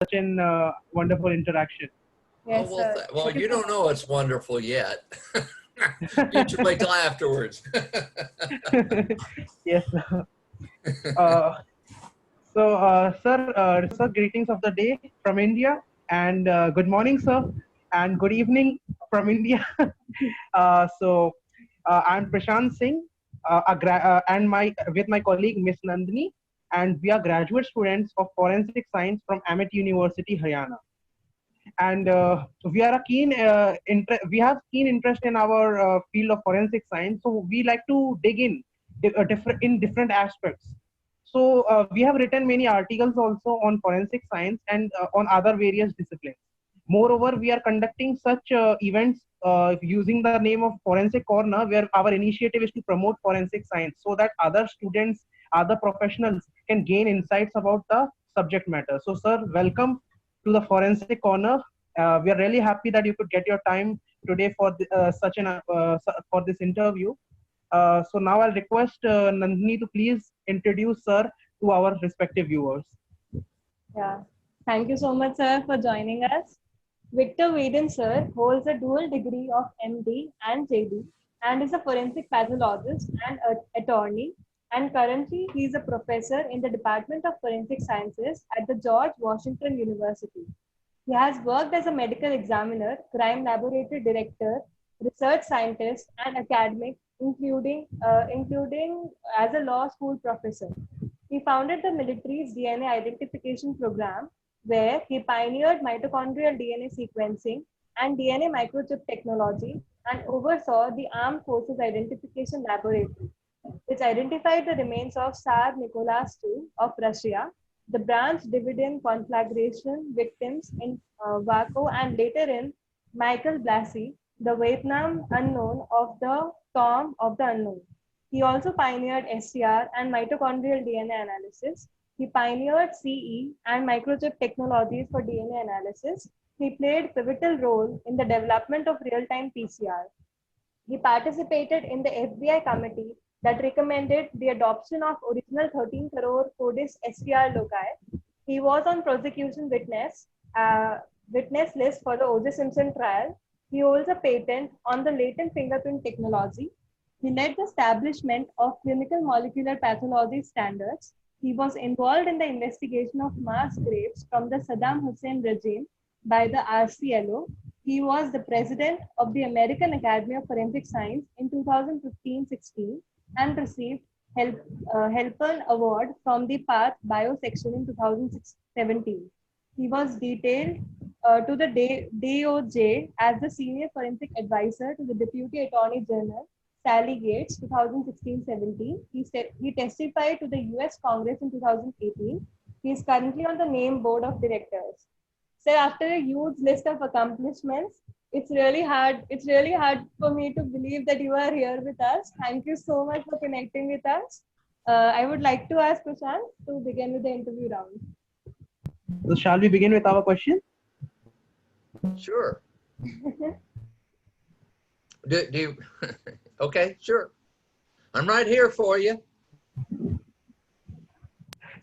such an wonderful interaction. Yes, oh, well, sir. well, you don't know it's wonderful yet. You should wait till afterwards. Yes. Sir, greetings of the day from India, and good morning, sir, and good evening from India. I'm Prashant Singh, and with my colleague Miss Nandini, and we are graduate students of forensic science from Amit University, Haryana. And we are a we have keen interest in our field of forensic science, so we like to dig in different aspects. So we have written many articles also on forensic science and on other various disciplines. Moreover, we are conducting such events using the name of Forensic Corner, where our initiative is to promote forensic science so that other students, other professionals can gain insights about the subject matter. So, sir, welcome to the Forensic Corner. We are really happy that you could get your time today for for this interview. So now I'll request Nandini to please introduce sir to our respective viewers. Yeah. Thank you so much, sir, for joining us. Victor Weedn, sir, holds a dual degree of MD and JD and is a forensic pathologist and attorney. And currently, he is a professor in the Department of Forensic Sciences at the George Washington University. He has worked as a medical examiner, crime laboratory director, research scientist, and academic, including as a law school professor. He founded the military's DNA identification program, where he pioneered mitochondrial DNA sequencing and DNA microchip technology, and oversaw the Armed Forces Identification Laboratory, which identified the remains of Tsar Nicholas II of Russia, the Branch Davidian conflagration victims in Waco, and later in Michael Blassie, the Vietnam unknown of the Tomb of the Unknown. He also pioneered SCR and mitochondrial DNA analysis. He pioneered CE and microchip technologies for DNA analysis. He played pivotal role in the development of real-time PCR. He participated in the FBI committee that recommended the adoption of original 13 crore Codis STR loci. He was on prosecution witness list for the OJ Simpson trial. He holds a patent on the latent fingerprint technology. He led the establishment of clinical molecular pathology standards. He was involved in the investigation of mass graves from the Saddam Hussein regime by the RCLO. He was the president of the American Academy of Forensic Science in 2015-16 and received Helpern Award from the Path Bio section in 2017. He was detailed to the DOJ as the senior forensic advisor to the Deputy Attorney General Sally Yates, 2016-17. He testified to the US Congress in 2018. He is currently on the NAME Board of Directors. So after a huge list of accomplishments, it's really hard for me to believe that you are here with us. Thank you so much for connecting with us. I would like to ask Prashant to begin with the interview round. So shall we begin with our question? Sure. do you, okay, sure. I'm right here for you.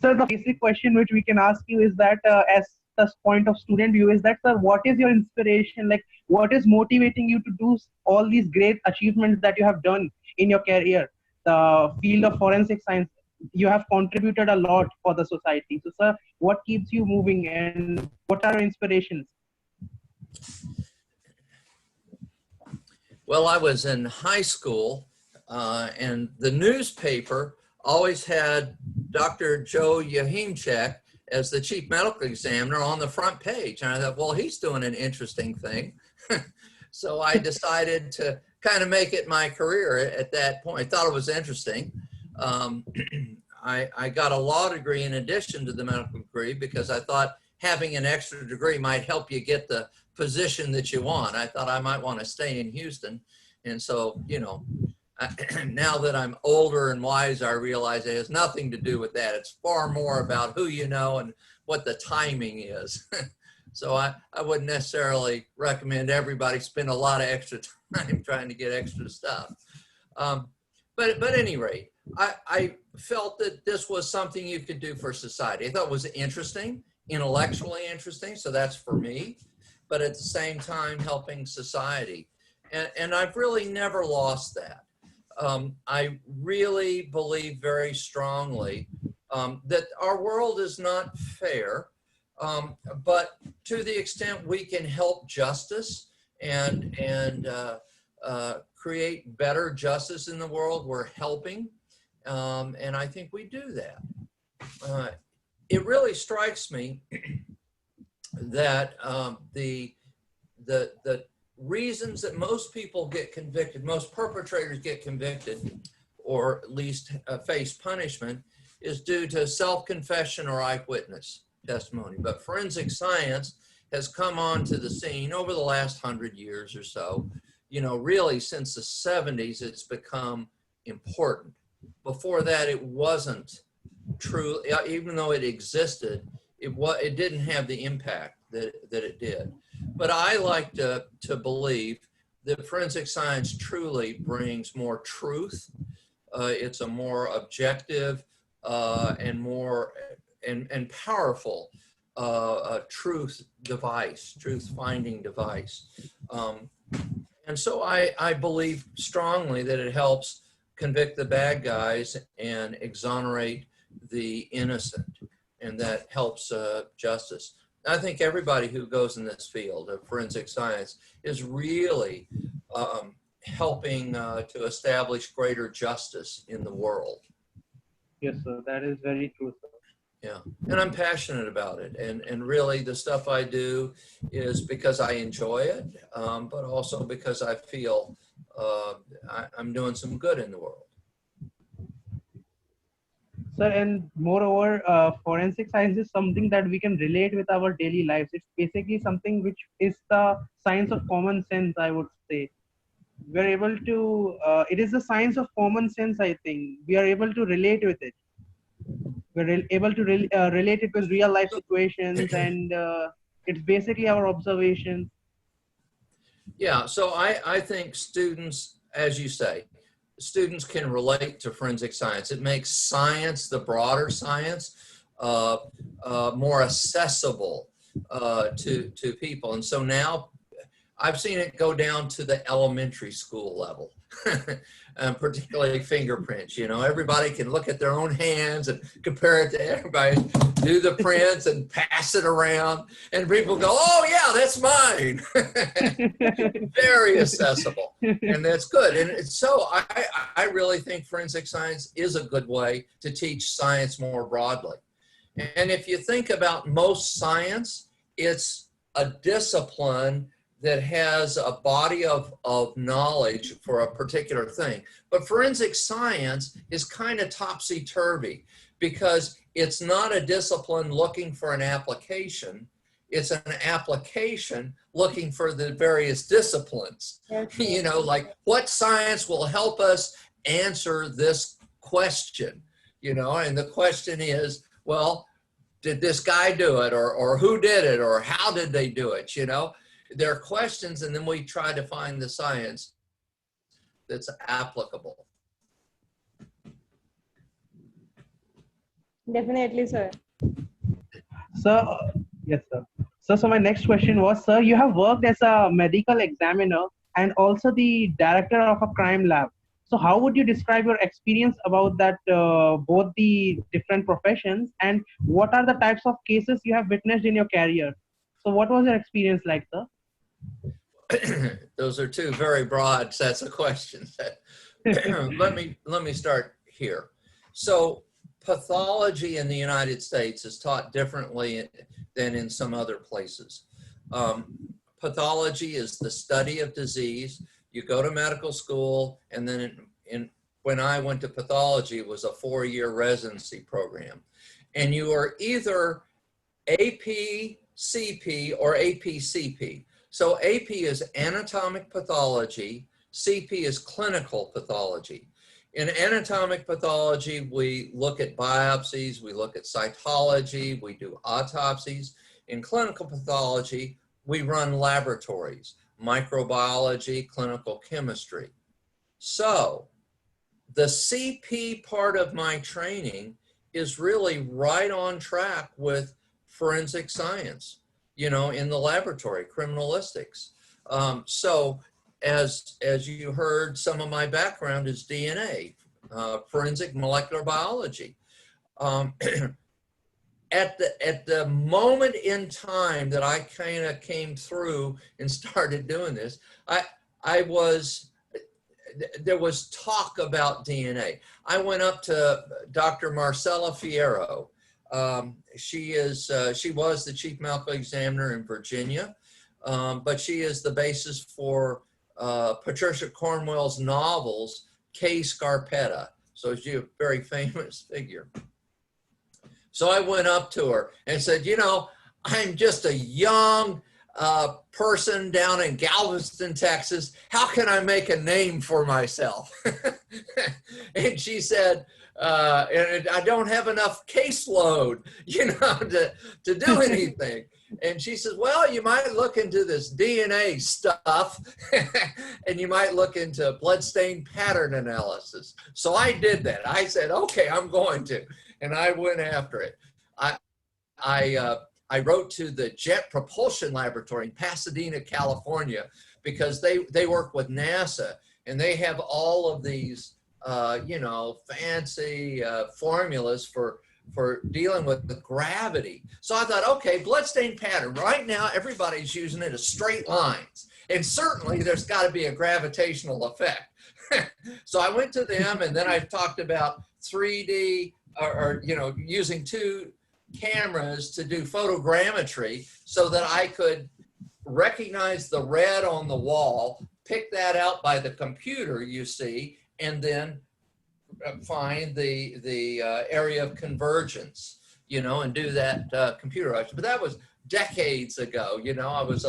So the basic question which we can ask you is that as the point of student view is that, sir, what is your inspiration? Like, what is motivating you to do all these great achievements that you have done in your career? The field of forensic science, you have contributed a lot for the society. So, sir, what keeps you moving and what are your inspirations? Well, I was in high school and the newspaper always had Dr. Joe Yahimchek as the chief medical examiner on the front page. And I thought, well, he's doing an interesting thing. So I decided to kind of make it my career at that point. I thought it was interesting. I got a law degree in addition to the medical degree because I thought having an extra degree might help you get the position that you want. I thought I might want to stay in Houston. And so, you know, now that I'm older and wiser, I realize it has nothing to do with that. It's far more about who you know and what the timing is. So I wouldn't necessarily recommend everybody spend a lot of extra time trying to get extra stuff. But at any rate, I felt that this was something you could do for society. I thought it was interesting. intellectually interesting, so that's for me, but at the same time helping society. And I've really never lost that. I really believe very strongly that our world is not fair, but to the extent we can help justice and create better justice in the world, we're helping, and I think we do that. It really strikes me that the reasons that most people get convicted, most perpetrators get convicted, or at least face punishment, is due to self-confession or eyewitness testimony. But forensic science has come onto the scene over the last 100 years or so. You know, really since the 70s, it's become important. Before that, it wasn't true. Even though it existed, it didn't have the impact that it did. But I like to believe that forensic science truly brings more truth. It's a more objective and more and powerful truth finding device. And so I believe strongly that it helps convict the bad guys and exonerate the innocent, and that helps justice. I think everybody who goes in this field of forensic science is really helping to establish greater justice in the world. Yes, sir. That is very true, sir. Yeah, and I'm passionate about it. And really the stuff I do is because I enjoy it, but also because I feel I'm doing some good in the world. Sir, and moreover, forensic science is something that we can relate with our daily lives. It's basically something which is the science of common sense, I would say. We're able to, it is the science of common sense, I think. We are able to relate with it. We're able to relate it with real life situations, and it's basically our observations. Yeah, so I think students, as you say, students can relate to forensic science. It makes science, the broader science, more accessible to people. And so now I've seen it go down to the elementary school level, particularly fingerprints. You know, everybody can look at their own hands and compare it to everybody, do the prints and pass it around, and people go, oh yeah, that's mine. Very accessible, and that's good. And so I really think forensic science is a good way to teach science more broadly. And if you think about most science, it's a discipline that has a body of knowledge for a particular thing. But forensic science is kind of topsy-turvy because it's not a discipline looking for an application. It's an application looking for the various disciplines. Okay. You know, like what science will help us answer this question? You know, and the question is, well, did this guy do it, or who did it, or how did they do it? You know, there are questions, and then we try to find the science that's applicable. Definitely, sir. Sir, yes, sir. So my next question was, sir, you have worked as a medical examiner and also the director of a crime lab. So how would you describe your experience about that, both the different professions, and what are the types of cases you have witnessed in your career? So what was your experience like, sir? Those are two very broad sets of questions. Let me start here. So pathology in the United States is taught differently than in some other places. Pathology is the study of disease. You go to medical school, and then when I went to pathology, it was a 4-year residency program. And you are either AP-CP or AP-CP. So AP is anatomic pathology, CP is clinical pathology. In anatomic pathology, we look at biopsies, we look at cytology, we do autopsies. In clinical pathology, we run laboratories, microbiology, clinical chemistry. So the CP part of my training is really right on track with forensic science, you know, in the laboratory, criminalistics. So as you heard, some of my background is DNA, forensic molecular biology. At the moment in time that I kind of came through and started doing this, there was talk about DNA. I went up to Dr. Marcela Fierro. She was the chief medical examiner in Virginia, but she is the basis for Patricia Cornwell's novels, K. Scarpetta. So she's a very famous figure. So I went up to her and said, you know, I'm just a young person down in Galveston, Texas. How can I make a name for myself? And she said, and I don't have enough caseload, you know, to do anything. And she says, well, you might look into this DNA stuff and you might look into bloodstain pattern analysis. So I did that. I said, okay, I'm going to. And I went after it. I wrote to the Jet Propulsion Laboratory in Pasadena, California, because they work with NASA and they have all of these, you know, fancy formulas for dealing with the gravity. So I thought, okay, bloodstain pattern. Right now, everybody's using it as straight lines. And certainly there's got to be a gravitational effect. So I went to them and then I talked about 3D or you know, using 2 cameras to do photogrammetry so that I could recognize the red on the wall, pick that out by the computer, you see, and then find the area of convergence, you know, and do that computerized. But that was decades ago, you know. I was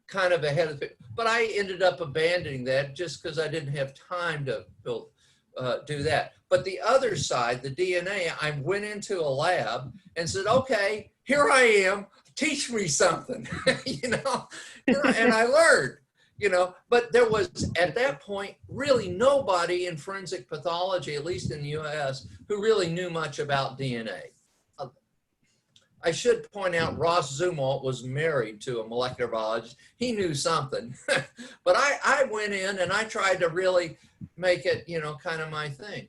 kind of ahead of it, but I ended up abandoning that just because I didn't have time to do that. But the other side, the DNA, I went into a lab and said, okay, here I am, teach me something, you know, and I learned. You know, but there was at that point really nobody in forensic pathology, at least in the US, who really knew much about DNA. I should point out Ross Zumwalt was married to a molecular biologist. He knew something, but I went in and I tried to really make it, you know, kind of my thing.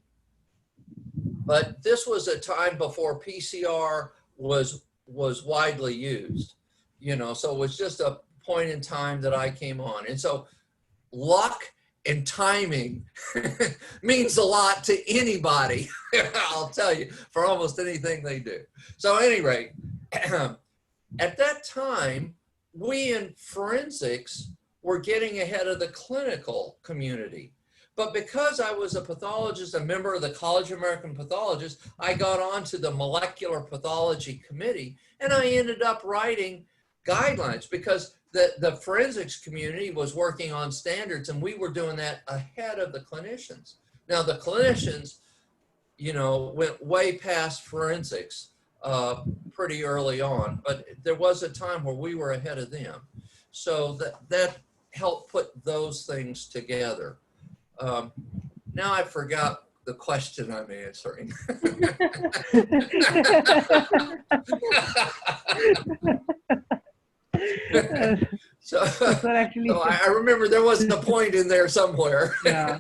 But this was a time before PCR was widely used, you know, so it was just a point in time that I came on. And so luck and timing means a lot to anybody, I'll tell you, for almost anything they do. So at any rate, at that time, we in forensics were getting ahead of the clinical community. But because I was a pathologist, a member of the College of American Pathologists, I got onto the Molecular Pathology Committee, and I ended up writing guidelines because the forensics community was working on standards and we were doing that ahead of the clinicians. Now the clinicians, you know, went way past forensics pretty early on, but there was a time where we were ahead of them. So that helped put those things together. Now I forgot the question I'm answering. So I remember there was a point in there somewhere. Yeah.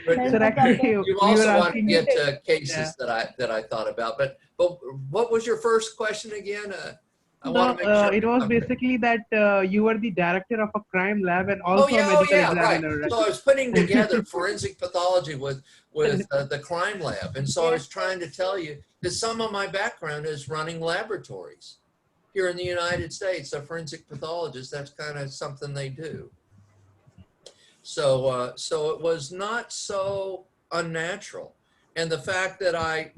But actually, you also want to get to cases that I thought about. But what was your first question again? I want to make sure. It was basically that you were the director of a crime lab and also a medical examiner. Right. So I was putting together forensic pathology with the crime lab. And so I was trying to tell you that some of my background is running laboratories. Here in the United States, a forensic pathologist, that's kind of something they do. So, so it was not so unnatural. And the fact that I,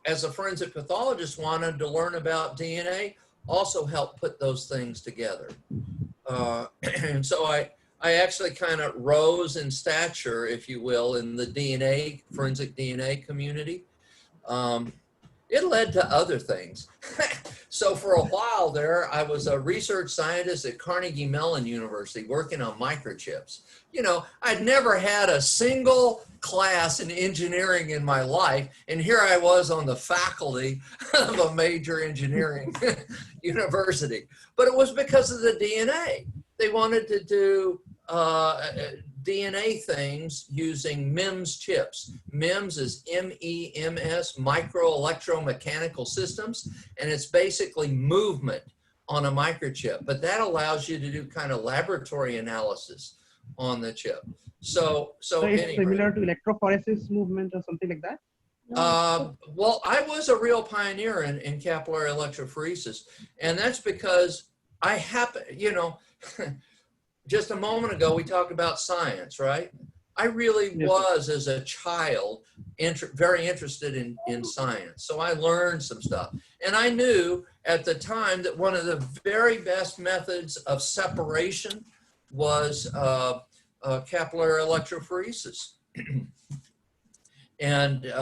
as a forensic pathologist, wanted to learn about DNA also helped put those things together. And so I actually kind of rose in stature, if you will, in the DNA, forensic DNA community. It led to other things. So for a while there, I was a research scientist at Carnegie Mellon University working on microchips. You know, I'd never had a single class in engineering in my life, and here I was on the faculty of a major engineering university. But it was because of the DNA. They wanted to do DNA things using MEMS chips. MEMS is MEMS, micro electromechanical systems, and it's basically movement on a microchip. But that allows you to do kind of laboratory analysis on the chip. So it's anyway, similar to electrophoresis movement or something like that? Well, I was a real pioneer in capillary electrophoresis, and that's because I happen, you know, just a moment ago, we talked about science, right? I really was, as a child, very interested in science. So I learned some stuff. And I knew at the time that one of the very best methods of separation was capillary electrophoresis. And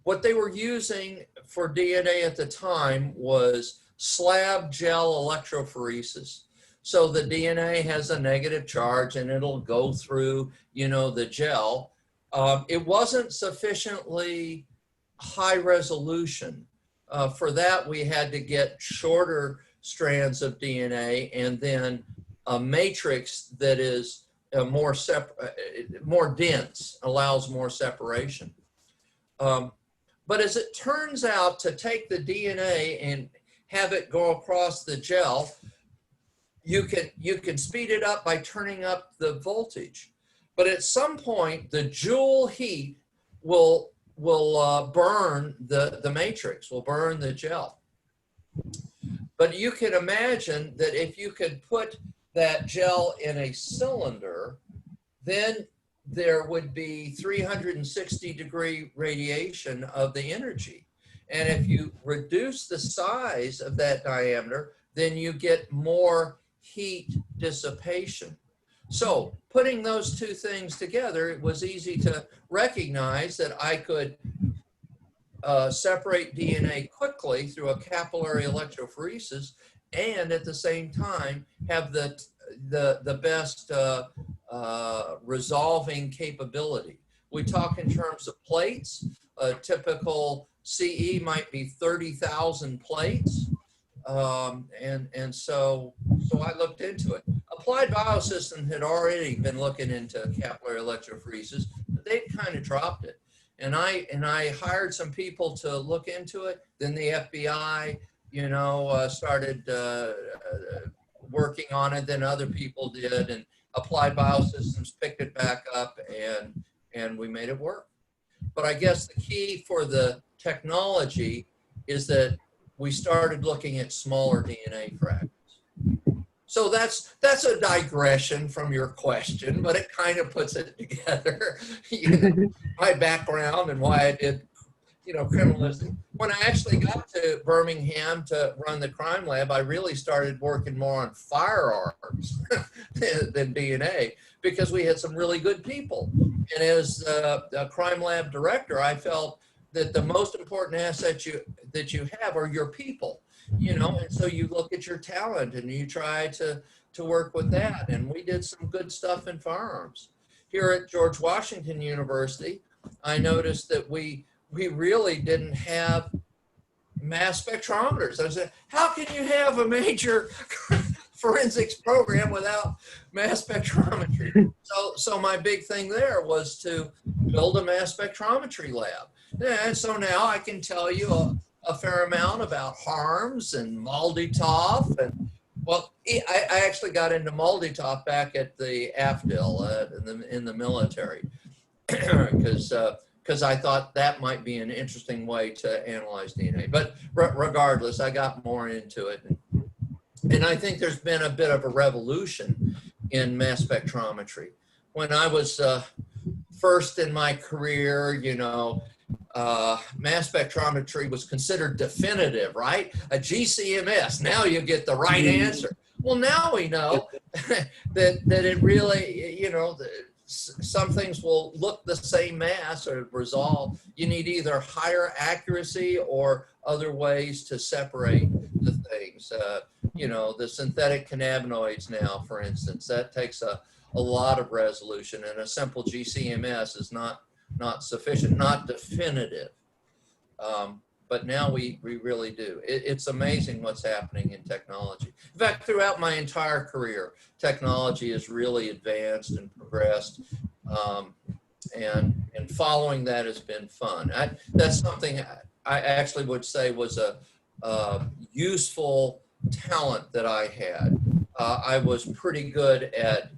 what they were using for DNA at the time was slab gel electrophoresis. So the DNA has a negative charge and it'll go through, you know, the gel. It wasn't sufficiently high resolution. For that, we had to get shorter strands of DNA and then a matrix that is more dense, allows more separation. But as it turns out, to take the DNA and have it go across the gel, you can speed it up by turning up the voltage. But at some point, the Joule heat will burn the matrix, will burn the gel. But you can imagine that if you could put that gel in a cylinder, then there would be 360-degree radiation of the energy. And if you reduce the size of that diameter, then you get more heat dissipation. So putting those two things together, it was easy to recognize that I could separate DNA quickly through a capillary electrophoresis and at the same time have the best resolving capability. We talk in terms of plates. A typical CE might be 30,000 plates. And so I looked into it. Applied Biosystems had already been looking into capillary electrophoresis, but they kind of dropped it. And I hired some people to look into it. Then the FBI, you know, started working on it. Then other people did, and Applied Biosystems picked it back up, and we made it work. But I guess the key for the technology is that we started looking at smaller DNA fragments. So that's a digression from your question, but it kind of puts it together. You know, my background and why I did, you know, criminalism. When I actually got to Birmingham to run the crime lab, I really started working more on firearms than DNA, because we had some really good people. And as a crime lab director, I felt that the most important asset that you have are your people, you know, and so you look at your talent and you try to work with that. And we did some good stuff in firearms. Here at George Washington University, I noticed that we really didn't have mass spectrometers. I said, how can you have a major forensics program without mass spectrometry? So my big thing there was to build a mass spectrometry lab. And so now I can tell you a fair amount about harms and MALDI-TOF. And well, I actually got into MALDI-TOF back at the AFDIL in the military, because I thought that might be an interesting way to analyze DNA. But regardless, I got more into it. And I think there's been a bit of a revolution in mass spectrometry. When I was first in my career, you know, mass spectrometry was considered definitive, right? A GCMS, now you get the right answer. Well, now we know that it really, you know, some things will look the same mass or resolve. You need either higher accuracy or other ways to separate the things. You know, the synthetic cannabinoids now, for instance, that takes a lot of resolution, and a simple GCMS is not sufficient, not definitive. But now we really do. It's amazing what's happening in technology. In fact, throughout my entire career, technology has really advanced and progressed, and following that has been fun. That's something I actually would say was a useful talent that I had. I was pretty good at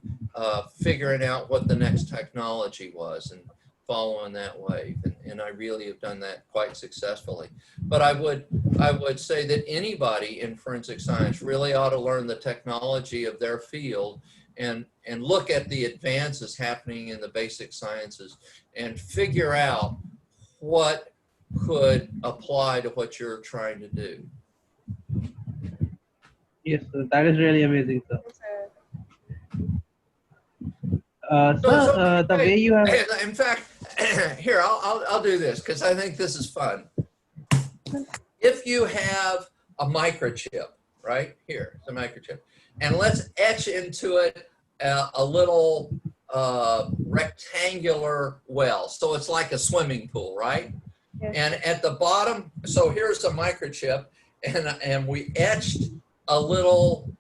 figuring out what the next technology was and following that wave, and I really have done that quite successfully. But I would say that anybody in forensic science really ought to learn the technology of their field and look at the advances happening in the basic sciences and figure out what could apply to what you're trying to do. Yes, sir. That is really amazing, sir. The way you have. In fact, here I'll do this because I think this is fun. If you have a microchip, right here, it's a microchip, and let's etch into it a little rectangular well, so it's like a swimming pool, right? Yes. And at the bottom, so here's a microchip, and we etched a little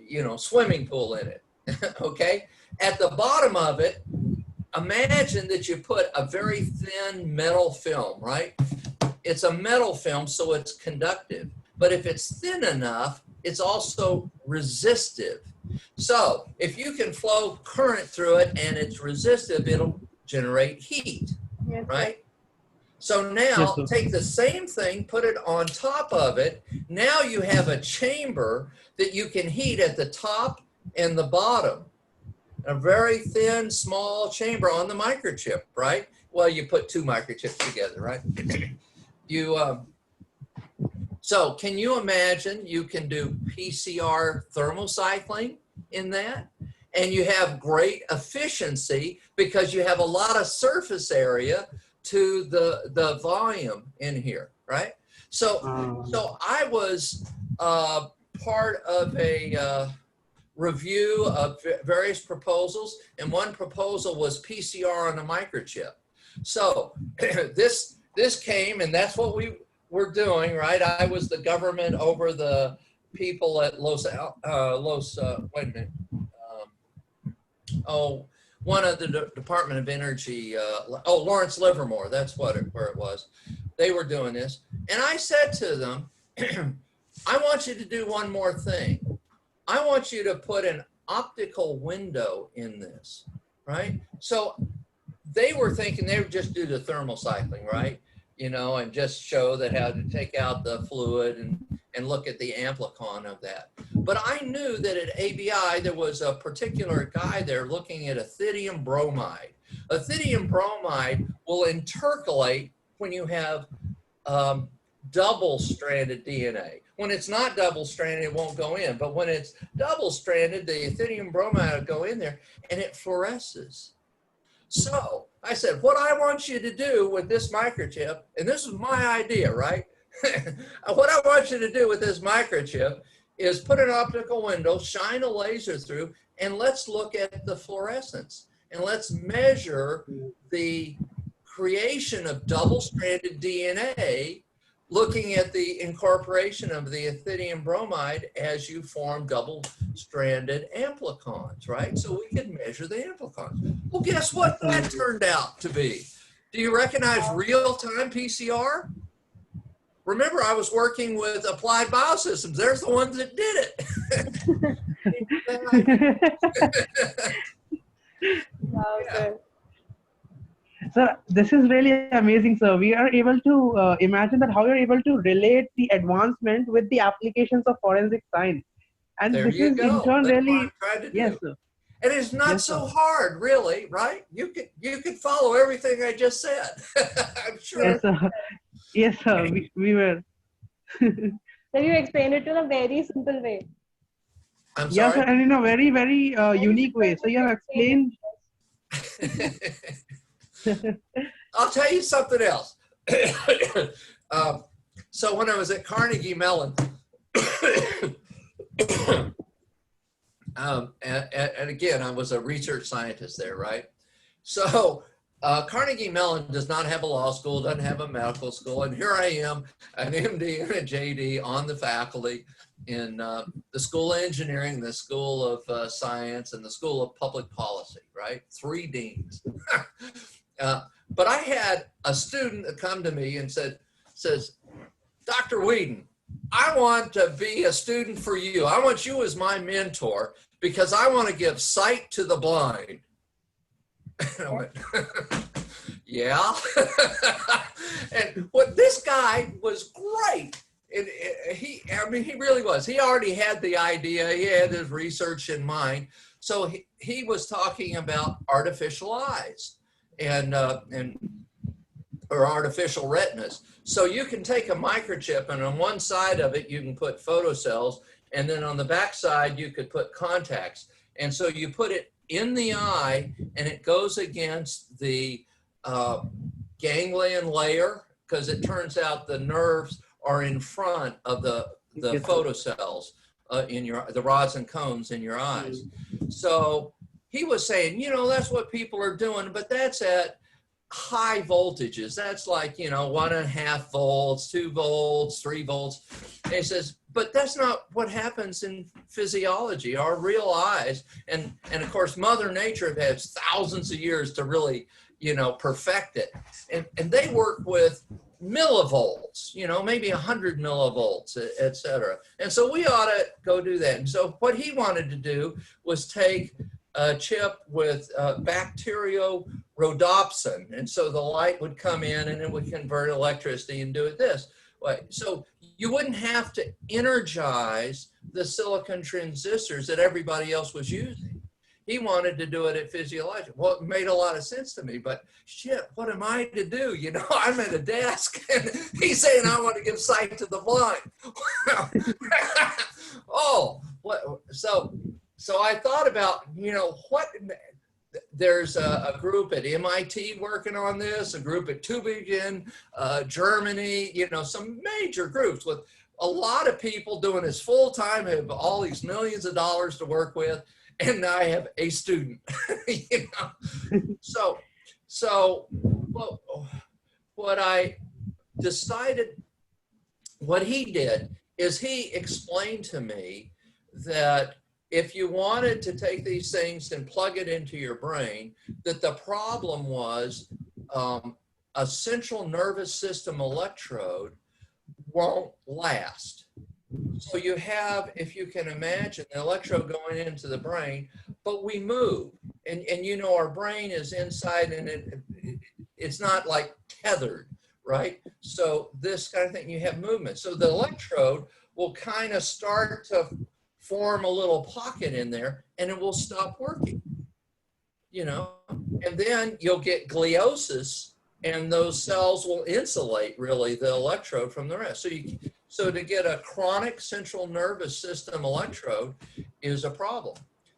you know, swimming pool in it. Okay. At the bottom of it, imagine that you put a very thin metal film, right? It's a metal film, so it's conductive. But if it's thin enough, it's also resistive. So if you can flow current through it and it's resistive, it'll generate heat, yes, right? So now yes, take the same thing, put it on top of it. Now you have a chamber that you can heat at the top and the bottom. A very thin, small chamber on the microchip, right? Well, you put two microchips together, right? So can you imagine you can do PCR thermal cycling in that? And you have great efficiency because you have a lot of surface area to the volume in here, right? So, so I was part of a review of various proposals, and one proposal was PCR on a microchip. So this came, and that's what we were doing, right? I was the government over the people at wait a minute. One of the Department of Energy, Lawrence Livermore, that's where it was. They were doing this. And I said to them, I want you to do one more thing. I want you to put an optical window in this, right? So they were thinking they would just do the thermal cycling, right? You know, and just show that how to take out the fluid and look at the amplicon of that. But I knew that at ABI, there was a particular guy there looking at ethidium bromide. Ethidium bromide will intercalate when you have double-stranded DNA. When it's not double-stranded, it won't go in. But when it's double-stranded, the ethidium bromide will go in there, and it fluoresces. So I said, what I want you to do with this microchip, and this is my idea, right? What I want you to do with this microchip is put an optical window, shine a laser through, and let's look at the fluorescence. And let's measure the creation of double-stranded DNA looking at the incorporation of the ethidium bromide as you form double-stranded amplicons, right? So we could measure the amplicons. Well, guess what that turned out to be? Do you recognize real-time PCR? Remember, I was working with Applied Biosystems. There's the ones that did it. Wow, Yeah. Sir, this is really amazing, sir. We are able to imagine that how you're able to relate the advancement with the applications of forensic science. And There this you is go. in turn That's really, what I'm trying to do. yes, sir. And it's not Yes, so sir. hard, really, right? You could follow everything I just said. I'm sure. Yes, sir. Yes, sir. We were. So you explained it in a very simple way. I'm Yes, sorry? sir, and in a very, very unique way. So you have explained. I'll tell you something else. So when I was at Carnegie Mellon, and again, I was a research scientist there, right? So Carnegie Mellon does not have a law school, doesn't have a medical school, and here I am, an MD and a JD on the faculty in the School of Engineering, the School of Science, and the School of Public Policy, right? 3 deans. But I had a student that come to me and says, Dr. Weedn, I want to be a student for you. I want you as my mentor because I want to give sight to the blind. And I went, yeah. And what this guy was great. I mean, he really was. He already had the idea. He had his research in mind. So he was talking about artificial eyes or artificial retinas. So you can take a microchip, and on one side of it, you can put photocells, and then on the back side, you could put contacts. And so you put it in the eye, and it goes against the ganglion layer, because it turns out the nerves are in front of the photocells in the rods and cones in your eyes. So he was saying, you know, that's what people are doing, but that's at high voltages. That's like, you know, 1.5 volts, 2 volts, 3 volts. And he says, but that's not what happens in physiology, our real eyes. And of course, Mother Nature has thousands of years to really, you know, perfect it. And they work with millivolts, you know, maybe 100 millivolts, et cetera. And so we ought to go do that. And so what he wanted to do was take a chip with bacteriorhodopsin. And so the light would come in and it would convert electricity and do it this way. So you wouldn't have to energize the silicon transistors that everybody else was using. He wanted to do it at physiologic. Well, it made a lot of sense to me, but shit, what am I to do? You know, I'm at a desk and he's saying I want to give sight to the blind. Oh, what? So I thought about, you know, there's a group at MIT working on this, a group at Tübingen, Germany, you know, some major groups with a lot of people doing this full time, have all these millions of dollars to work with. And I have a student, you know. So what I decided, what he did is he explained to me that if you wanted to take these things and plug it into your brain, that the problem was a central nervous system electrode won't last. So you have, if you can imagine, the electrode going into the brain, but we move. And you know, our brain is inside and it's not like tethered, right? So this kind of thing, you have movement. So the electrode will kind of start to form a little pocket in there and it will stop working, you know? And then you'll get gliosis and those cells will insulate really the electrode from the rest. So to get a chronic central nervous system electrode is a problem.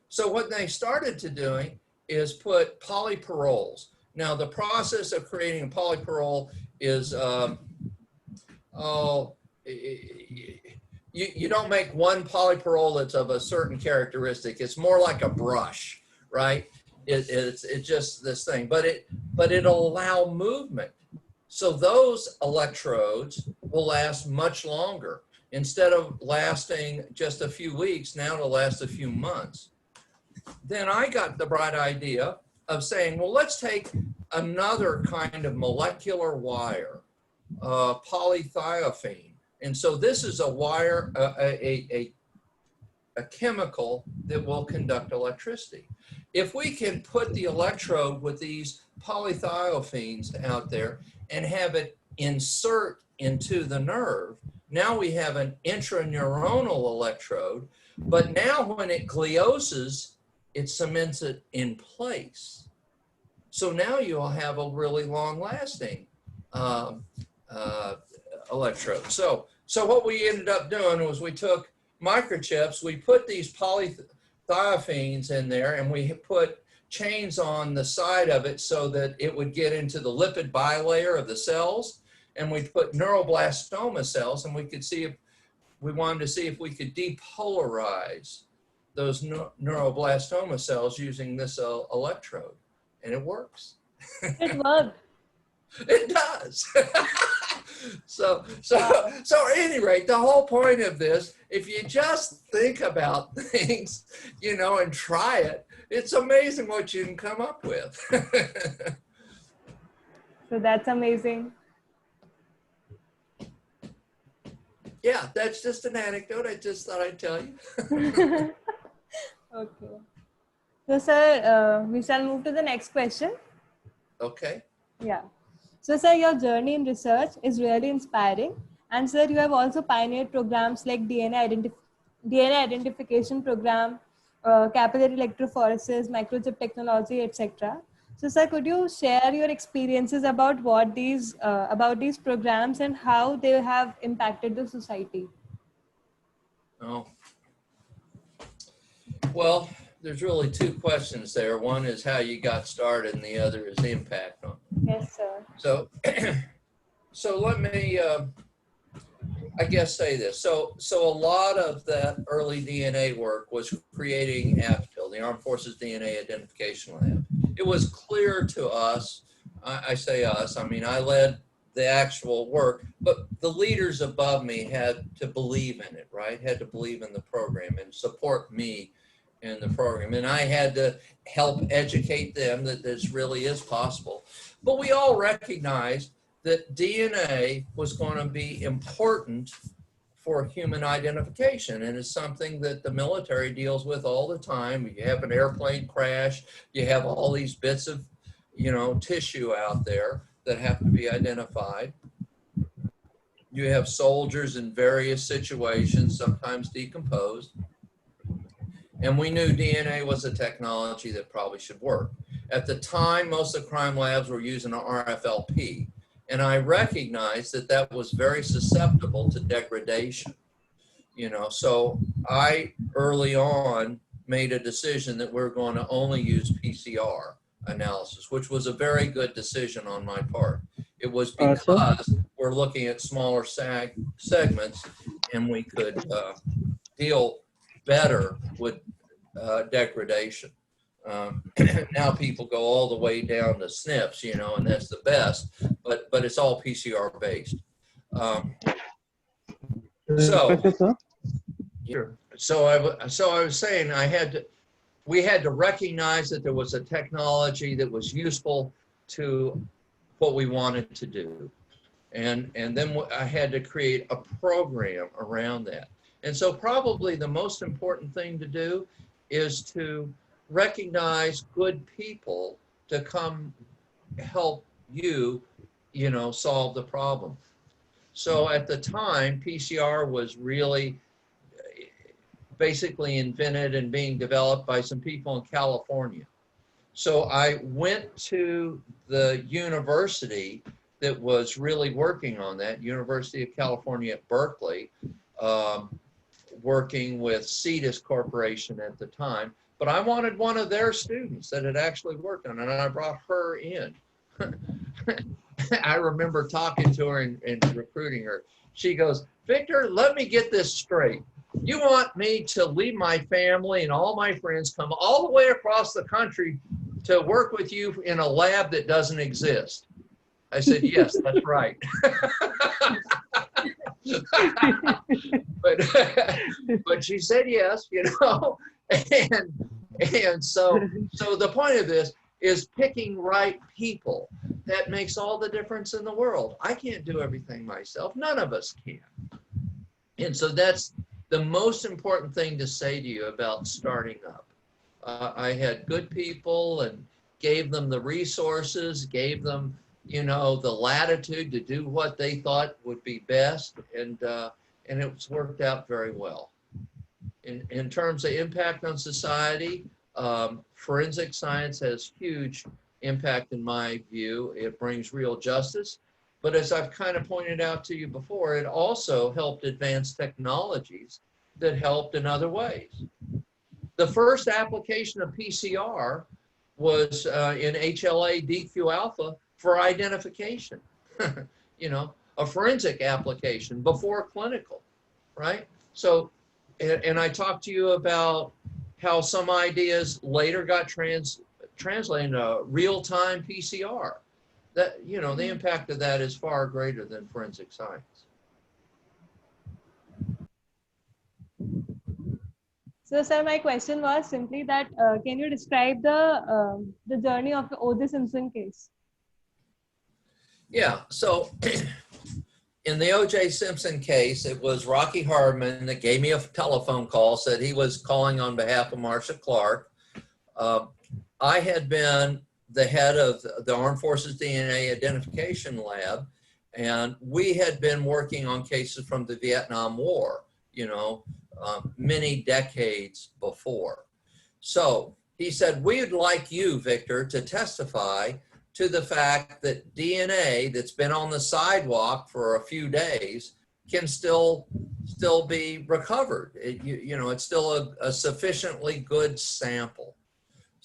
So what they started to doing is put polyperols. Now the process of creating a polyperol is, you don't make one polyperol that's of a certain characteristic. It's more like a brush, right? It's just this thing, but it'll allow movement. So those electrodes will last much longer. Instead of lasting just a few weeks, now it'll last a few months. Then I got the bright idea of saying, well, let's take another kind of molecular wire, polythiophene. And so this is a wire, a chemical that will conduct electricity. If we can put the electrode with these polythiophenes out there and have it insert into the nerve, now we have an intraneuronal electrode, but now when it glioses, it cements it in place. So now you'll have a really long-lasting electrode. So what we ended up doing was we took microchips, we put these polythiophenes in there, and we put chains on the side of it so that it would get into the lipid bilayer of the cells. And we put neuroblastoma cells, and we could see if we wanted to see if we could depolarize those neuroblastoma cells using this electrode, and it works. It worked. It does. So at any rate, the whole point of this, if you just think about things, you know, and try it, it's amazing what you can come up with. So that's amazing. Yeah, that's just an anecdote. I just thought I'd tell you. Okay. So, sir, we shall move to the next question. Okay. Yeah. So, sir, your journey in research is really inspiring. And, sir, you have also pioneered programs like DNA identification program, capillary electrophoresis, microchip technology, etc. So, sir, could you share your experiences about what these programs and how they have impacted the society? Oh. Well, there's really two questions there. One is how you got started, and the other is the impact on. Yes, sir. So, so let me, I guess, say this. So a lot of that early DNA work was creating AFDIL, the Armed Forces DNA Identification Lab. It was clear to us, I say us, I mean, I led the actual work, but the leaders above me had to believe in it, right? Had to believe in the program and support me in the program. And I had to help educate them that this really is possible. But we all recognized that DNA was going to be important for human identification. And it's something that the military deals with all the time. You have an airplane crash, you have all these bits of, you know, tissue out there that have to be identified. You have soldiers in various situations, sometimes decomposed. And we knew DNA was a technology that probably should work. At the time, most of the crime labs were using an RFLP. And I recognized that that was very susceptible to degradation. You know, so I early on made a decision that we're going to only use PCR analysis, which was a very good decision on my part. It was because we're looking at smaller segments, and we could deal better with degradation. Now people go all the way down to SNPs, you know, and that's the best, but it's all PCR based. So I was saying we had to recognize that there was a technology that was useful to what we wanted to do. And then I had to create a program around that. And so probably the most important thing to do is to recognize good people to come help you, you know, solve the problem. So at the time, PCR was really basically invented and being developed by some people in California. So I went to the university that was really working on that, University of California at Berkeley, working with Cetus Corporation at the time. But I wanted one of their students that had actually worked on it, and I brought her in. I remember talking to her and recruiting her. She goes, "Victor, let me get this straight. You want me to leave my family and all my friends, come all the way across the country to work with you in a lab that doesn't exist?" I said, "Yes, that's right." but she said yes, you know, and so the point of this is picking right people. That makes all the difference in the world. I can't do everything myself. None of us can. And so that's the most important thing to say to you about starting up. I had good people and gave them the resources, gave them, you know, the latitude to do what they thought would be best, and it's worked out very well. In terms of impact on society, forensic science has huge impact in my view. It brings real justice, but as I've kind of pointed out to you before, it also helped advance technologies that helped in other ways. The first application of PCR was in HLA DQ alpha for identification, you know, a forensic application before clinical, right? So, and I talked to you about how some ideas later got translated into real-time PCR. That, you know, the impact of that is far greater than forensic science. So, sir, my question was simply that can you describe the journey of the OJ Simpson case? Yeah, so in the OJ Simpson case, it was Rocky Hardman that gave me a telephone call, said he was calling on behalf of Marcia Clark. I had been the head of the Armed Forces DNA Identification Lab, and we had been working on cases from the Vietnam War, you know, many decades before. So he said, we'd like you, Victor, to testify to the fact that DNA that's been on the sidewalk for a few days can still be recovered. You know, it's still a sufficiently good sample.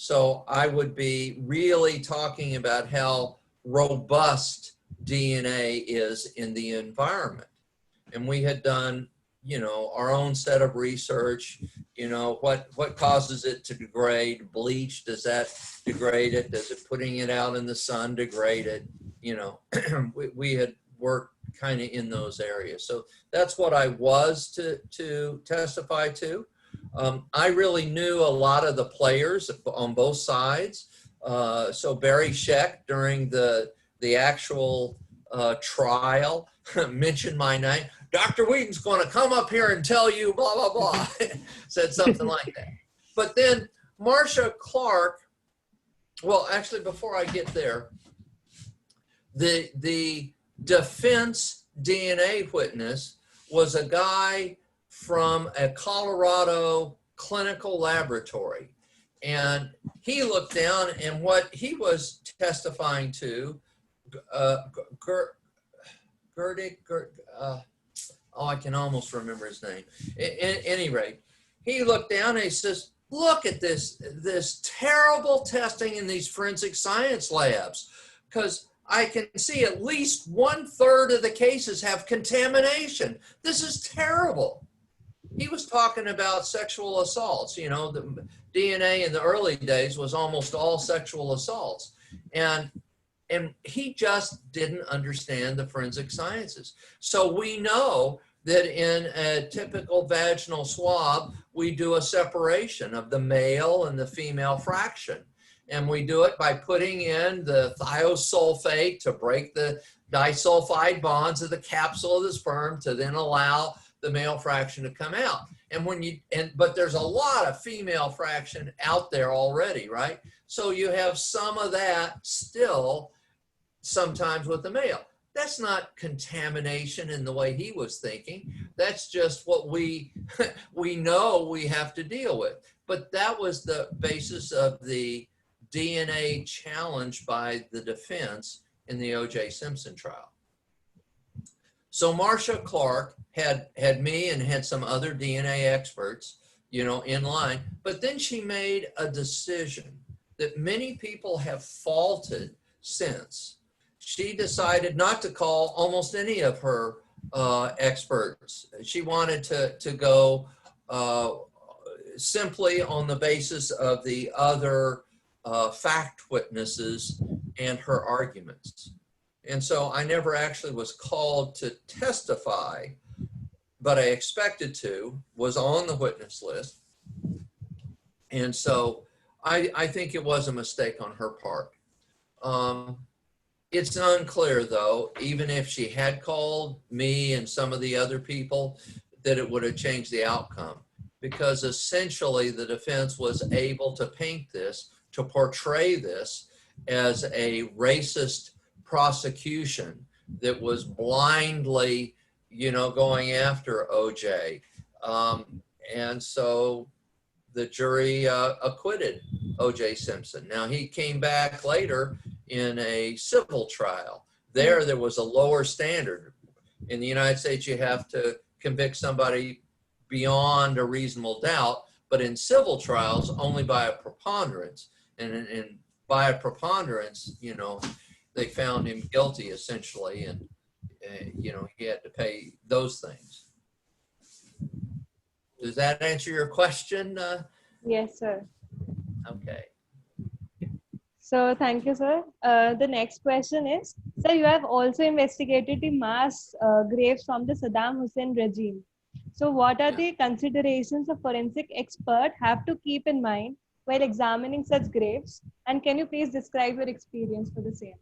So I would be really talking about how robust DNA is in the environment. And we had done, you know, our own set of research, you know, what causes it to degrade? Bleach, does that degrade it? Does it putting it out in the sun degrade it? You know, we had worked kind of in those areas. So that's what I was to testify to. I really knew a lot of the players on both sides. So Barry Scheck during the actual trial mentioned my name. Dr. Weedn's going to come up here and tell you blah, blah, blah, said something like that. But then Marcia Clark, well, actually, before I get there, the defense DNA witness was a guy from a Colorado clinical laboratory. And he looked down, and what he was testifying to, I can almost remember his name. At any rate, he looked down and he says, look at this terrible testing in these forensic science labs, because I can see at least 1/3 of the cases have contamination. This is terrible. He was talking about sexual assaults. You know, the DNA in the early days was almost all sexual assaults. And he just didn't understand the forensic sciences. So we know that in a typical vaginal swab, we do a separation of the male and the female fraction. And we do it by putting in the thiosulfate to break the disulfide bonds of the capsule of the sperm to then allow the male fraction to come out. And but there's a lot of female fraction out there already, right? So you have some of that still sometimes with the male. That's not contamination in the way he was thinking. That's just what we know we have to deal with. But that was the basis of the DNA challenge by the defense in the OJ Simpson trial. So Marcia Clark had me and had some other DNA experts, you know, in line, but then she made a decision that many people have faulted since. She decided not to call almost any of her experts. She wanted to go simply on the basis of the other fact witnesses and her arguments. And so I never actually was called to testify, but I expected to, was on the witness list. And so I think it was a mistake on her part. It's unclear, though, even if she had called me and some of the other people, that it would have changed the outcome, because essentially the defense was able to paint this, to portray this as a racist prosecution that was blindly, you know, going after OJ. And so the jury acquitted OJ Simpson. Now, he came back later in a civil trial. There was a lower standard. In the United States, you have to convict somebody beyond a reasonable doubt, but in civil trials, only by a preponderance. and by a preponderance, you know, they found him guilty essentially, and you know, he had to pay those things. Does that answer your question? Yes, sir. Okay. So thank you, sir. The next question is, sir, you have also investigated the mass graves from the Saddam Hussein regime. So what are the considerations a forensic expert have to keep in mind while examining such graves? And can you please describe your experience for the same?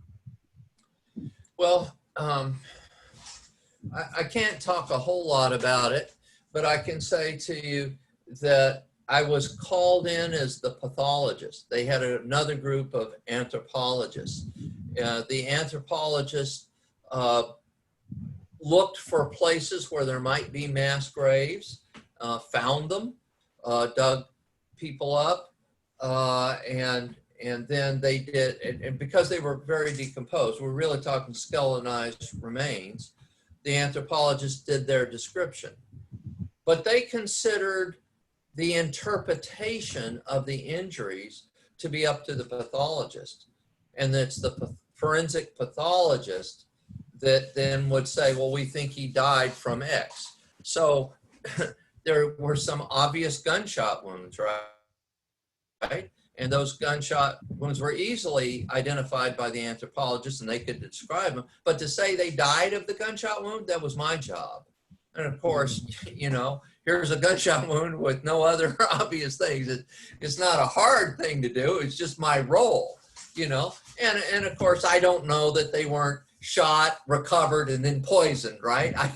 Well, I can't talk a whole lot about it, but I can say to you that I was called in as the pathologist. They had another group of anthropologists. The anthropologists looked for places where there might be mass graves, found them, dug people up, and then they did, and because they were very decomposed, we're really talking skeletonized remains, the anthropologists did their description. But they considered the interpretation of the injuries to be up to the pathologist. And it's the forensic pathologist that then would say, well, we think he died from X. So there were some obvious gunshot wounds, right? And those gunshot wounds were easily identified by the anthropologist and they could describe them. But to say they died of the gunshot wound, that was my job. And of course, you know, here's a gunshot wound with no other obvious things. It's not a hard thing to do. It's just my role, you know. And of course, I don't know that they weren't shot, recovered, and then poisoned, right? I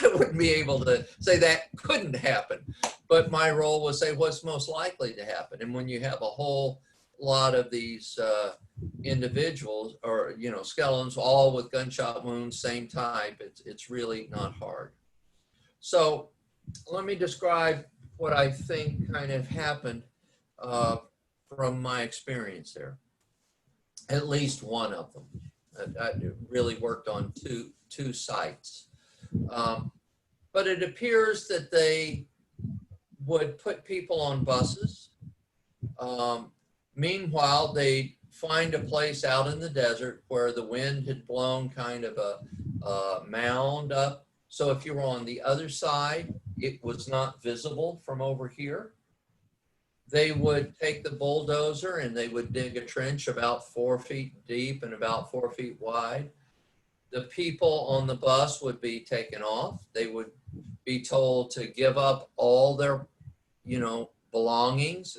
wouldn't be able to say that couldn't happen. But my role was say what's most likely to happen. And when you have a whole lot of these individuals or, you know, skeletons, all with gunshot wounds, same type, it's really not hard. So let me describe what I think kind of happened from my experience there. At least one of them. I really worked on two sites. But it appears that they would put people on buses. Meanwhile, they find a place out in the desert where the wind had blown kind of a mound up. So if you were on the other side, it was not visible from over here. They would take the bulldozer and they would dig a trench about 4 feet deep and about 4 feet wide. The people on the bus would be taken off. They would be told to give up all their, you know, belongings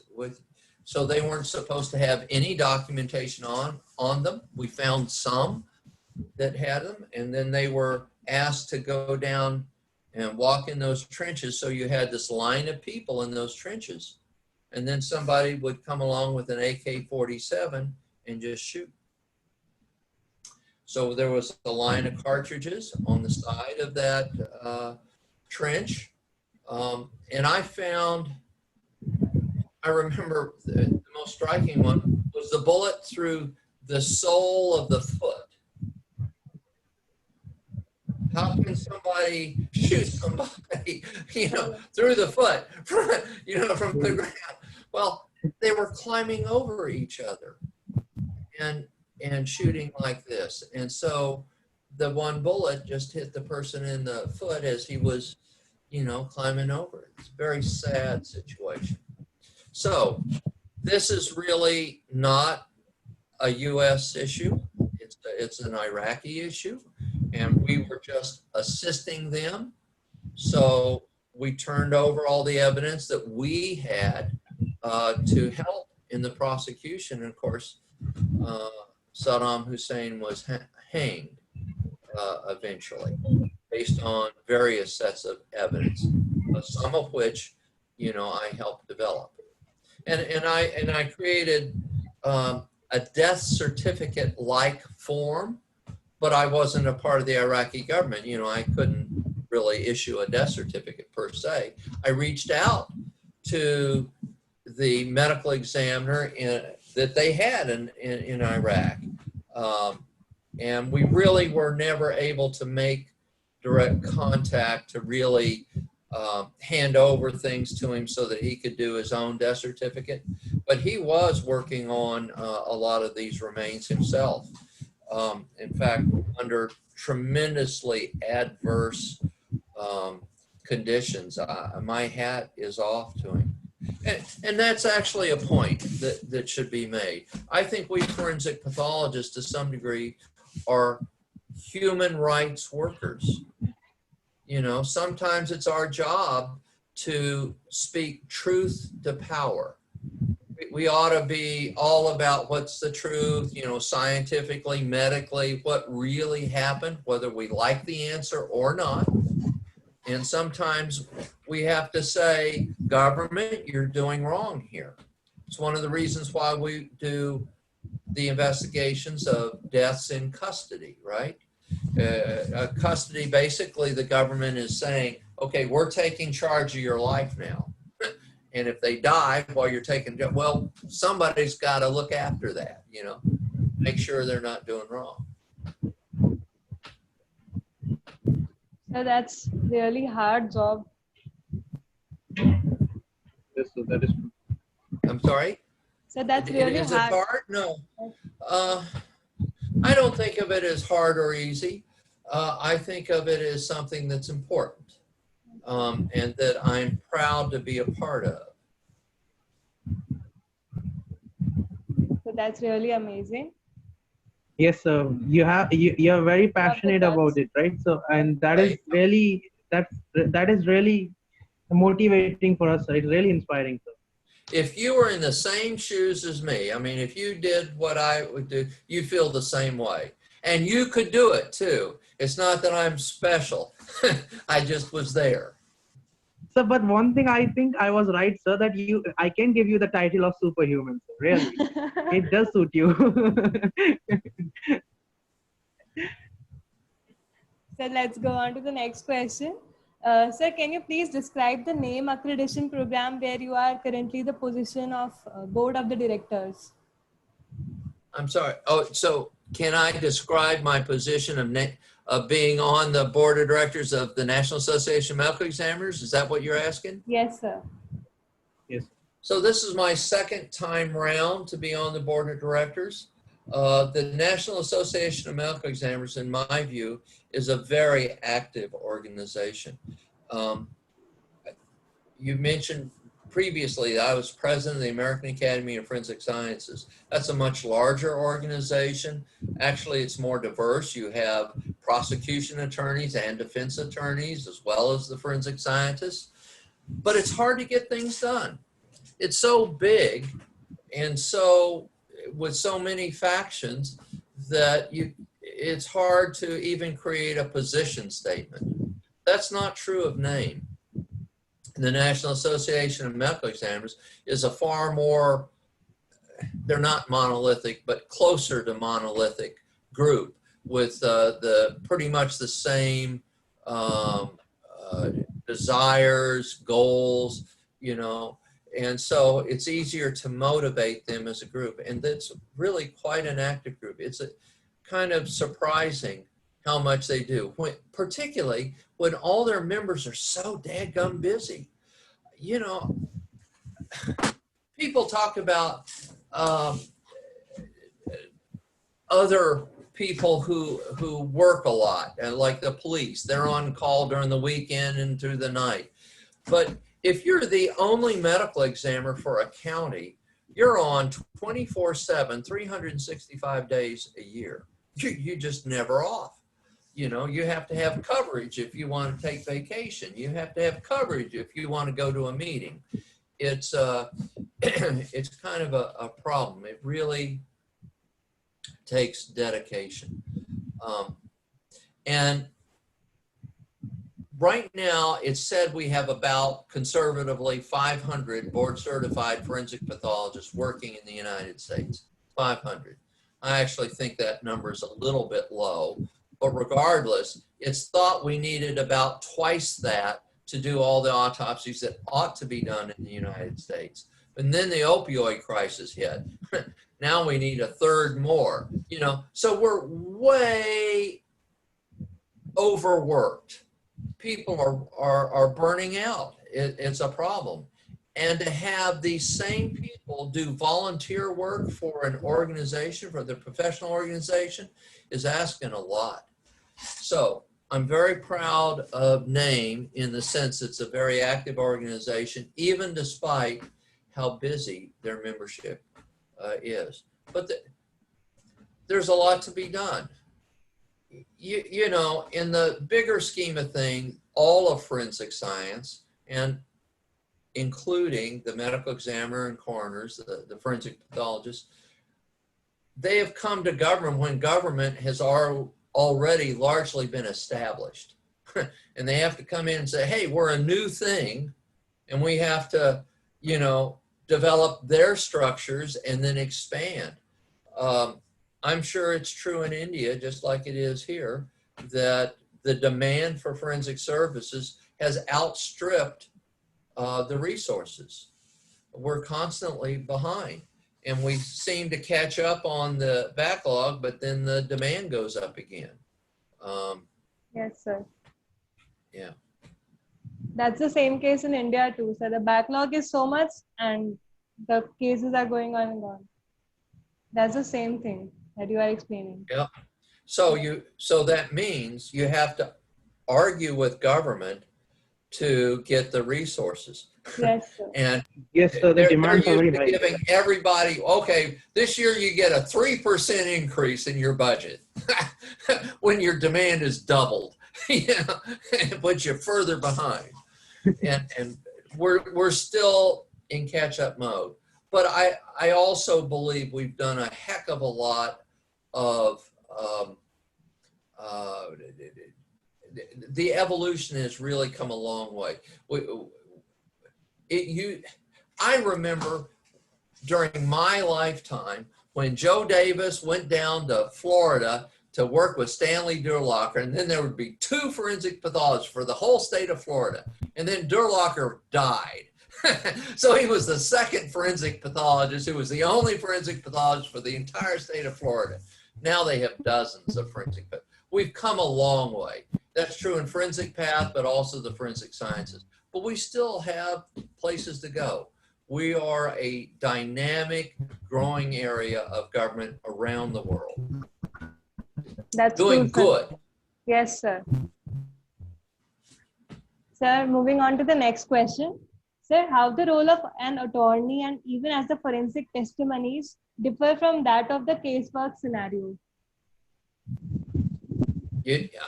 so they weren't supposed to have any documentation on them. We found some that had them, and then they were asked to go down and walk in those trenches. So you had this line of people in those trenches. And then somebody would come along with an AK-47 and just shoot. So there was a line of cartridges on the side of that trench. And I remember the most striking one was the bullet through the sole of the foot. How can somebody shoot somebody, you know, through the foot, you know, from the ground? Well, they were climbing over each other and shooting like this. And so the one bullet just hit the person in the foot as he was, you know, climbing over it. It's a very sad situation. So this is really not a U.S. issue. It's an Iraqi issue. And we were just assisting them. So we turned over all the evidence that we had to help in the prosecution. And of course, Saddam Hussein was hanged eventually based on various sets of evidence, some of which, you know, I helped develop. And I created a death certificate-like form, but I wasn't a part of the Iraqi government. You know, I couldn't really issue a death certificate per se. I reached out to the medical examiner that they had in Iraq. And we really were never able to make direct contact to really hand over things to him so that he could do his own death certificate. but he was working on a lot of these remains himself. In fact, under tremendously adverse conditions. My hat is off to him. And that's actually a point that should be made. I think we forensic pathologists, to some degree, are human rights workers. You know, sometimes it's our job to speak truth to power. We ought to be all about what's the truth, you know, scientifically, medically, what really happened, whether we like the answer or not. And sometimes we have to say, government, you're doing wrong here. It's one of the reasons why we do the investigations of deaths in custody, right? Custody, basically the government is saying, okay, we're taking charge of your life now. And if they die while you're taking, well, somebody's got to look after that, you know, make sure they're not doing wrong. So that's really hard job. Yes, so that is true. I'm sorry? So that's really Is hard. it hard? No. I don't think of it as hard or easy. I think of it as something that's important and that I'm proud to be a part of. So that's really amazing. Yes, sir. You're very passionate about it, right? So, and that is really that is really motivating for us. Sir. It's really inspiring, sir. If you were in the same shoes as me, I mean, if you did what I would do, you feel the same way. And you could do it too. It's not that I'm special. I just was there. So, but one thing I think I was right, sir, that I can give you the title of superhuman, sir. Really. It does suit you. So let's go on to the next question. Sir, can you please describe the name accreditation program where you are currently the position of board of the directors? I'm sorry. Oh, so can I describe my position of being on the board of directors of the National Association of Medical Examiners? Is that what you're asking? Yes, sir. Yes. So this is my second time round to be on the board of directors. The National Association of Medical Examiners, in my view, is a very active organization. You mentioned previously that I was president of the American Academy of Forensic Sciences. That's a much larger organization. Actually, it's more diverse. You have prosecution attorneys and defense attorneys, as well as the forensic scientists. But it's hard to get things done. It's so big and so with so many factions that it's hard to even create a position statement. That's not true of name. The National Association of Medical Examiners is a far more, they're not monolithic, but closer to monolithic group with pretty much the same desires, goals, you know, and so it's easier to motivate them as a group. And that's really quite an active group. It's a kind of surprising how much they do, particularly when all their members are so dadgum busy. You know, people talk about other people who work a lot, like the police. They're on call during the weekend and through the night. But if you're the only medical examiner for a county, you're on 24/7, 365 days a year. You just never off. You know, you have to have coverage if you want to take vacation. You have to have coverage if you want to go to a meeting. It's it's kind of a problem. It really takes dedication. And right now, it's said we have about, conservatively, 500 board-certified forensic pathologists working in the United States. 500. I actually think that number is a little bit low. But regardless, it's thought we needed about twice that to do all the autopsies that ought to be done in the United States. And then the opioid crisis hit. Now we need a third more, you know. So we're way overworked. People are burning out. It's a problem. And to have these same people do volunteer work for an organization, for their professional organization, is asking a lot. So I'm very proud of NAME in the sense it's a very active organization, even despite how busy their membership is. But there's a lot to be done. You know, in the bigger scheme of things, all of forensic science, and including the medical examiner and coroners, the forensic pathologists, they have come to government when government has already largely been established. And they have to come in and say, hey, we're a new thing, and we have to, you know, develop their structures and then expand. I'm sure it's true in India, just like it is here, that the demand for forensic services has outstripped the resources. We're constantly behind, and we seem to catch up on the backlog, but then the demand goes up again. Yes, sir. Yeah. That's the same case in India too. So the backlog is so much and the cases are going on and on. That's the same thing that you are explaining. Yeah. So that means you have to argue with government to get the resources. Yes, sir. And Yes, sir, the demands are very high. giving everybody, okay, this year you get a 3% increase in your budget when your demand is doubled, you know, and puts you further behind. And we're still in catch-up mode. But I also believe we've done a heck of a lot of the evolution has really come a long way. I remember during my lifetime when Joe Davis went down to Florida to work with Stanley Durlacher, and then there would be 2 forensic pathologists for the whole state of Florida, and then Durlacher died. So he was the second forensic pathologist who was the only forensic pathologist for the entire state of Florida. Now they have dozens of forensic pathologists. We've come a long way. That's true in forensic path, but also the forensic sciences. But we still have places to go. We are a dynamic, growing area of government around the world. That's doing true, good. sir. Yes, sir. Sir, moving on to the next question. Sir, how the role of an attorney and even as the forensic testimonies differ from that of the casework scenario?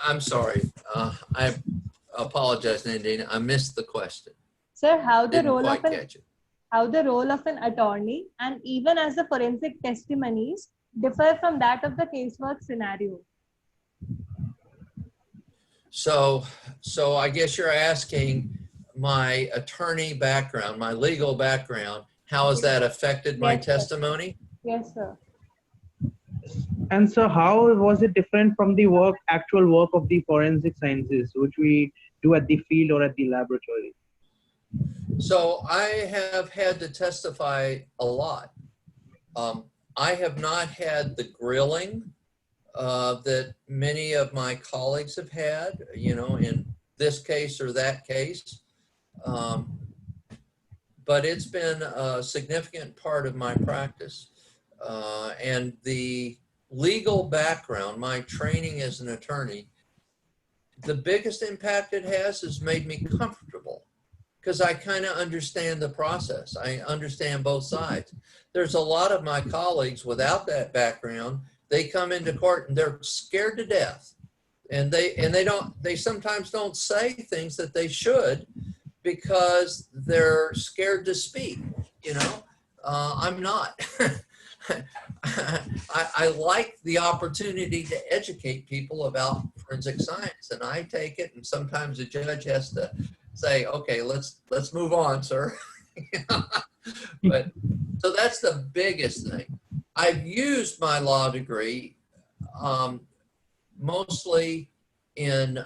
I'm sorry. I apologize, Nandina. I missed the question. Sir, how the Didn't quite catch it. how the role of an attorney and even as the forensic testimonies differ from that of the casework scenario? So I guess you're asking my attorney background, my legal background, how has that affected my Yes, sir. testimony? Yes, sir. And so how was it different from the actual work of the forensic sciences, which we do at the field or at the laboratory? So I have had to testify a lot. I have not had the grilling that many of my colleagues have had, you know, in this case or that case. But it's been a significant part of my practice. And the legal background, my training as an attorney, the biggest impact it has made me comfortable because I kind of understand the process. I understand both sides. There's a lot of my colleagues without that background, they come into court and they're scared to death. And they sometimes don't say things that they should because they're scared to speak, you know. I'm not. I like the opportunity to educate people about forensic science, and I take it, and sometimes the judge has to say, okay, let's move on, sir. But so that's the biggest thing. I've used my law degree mostly in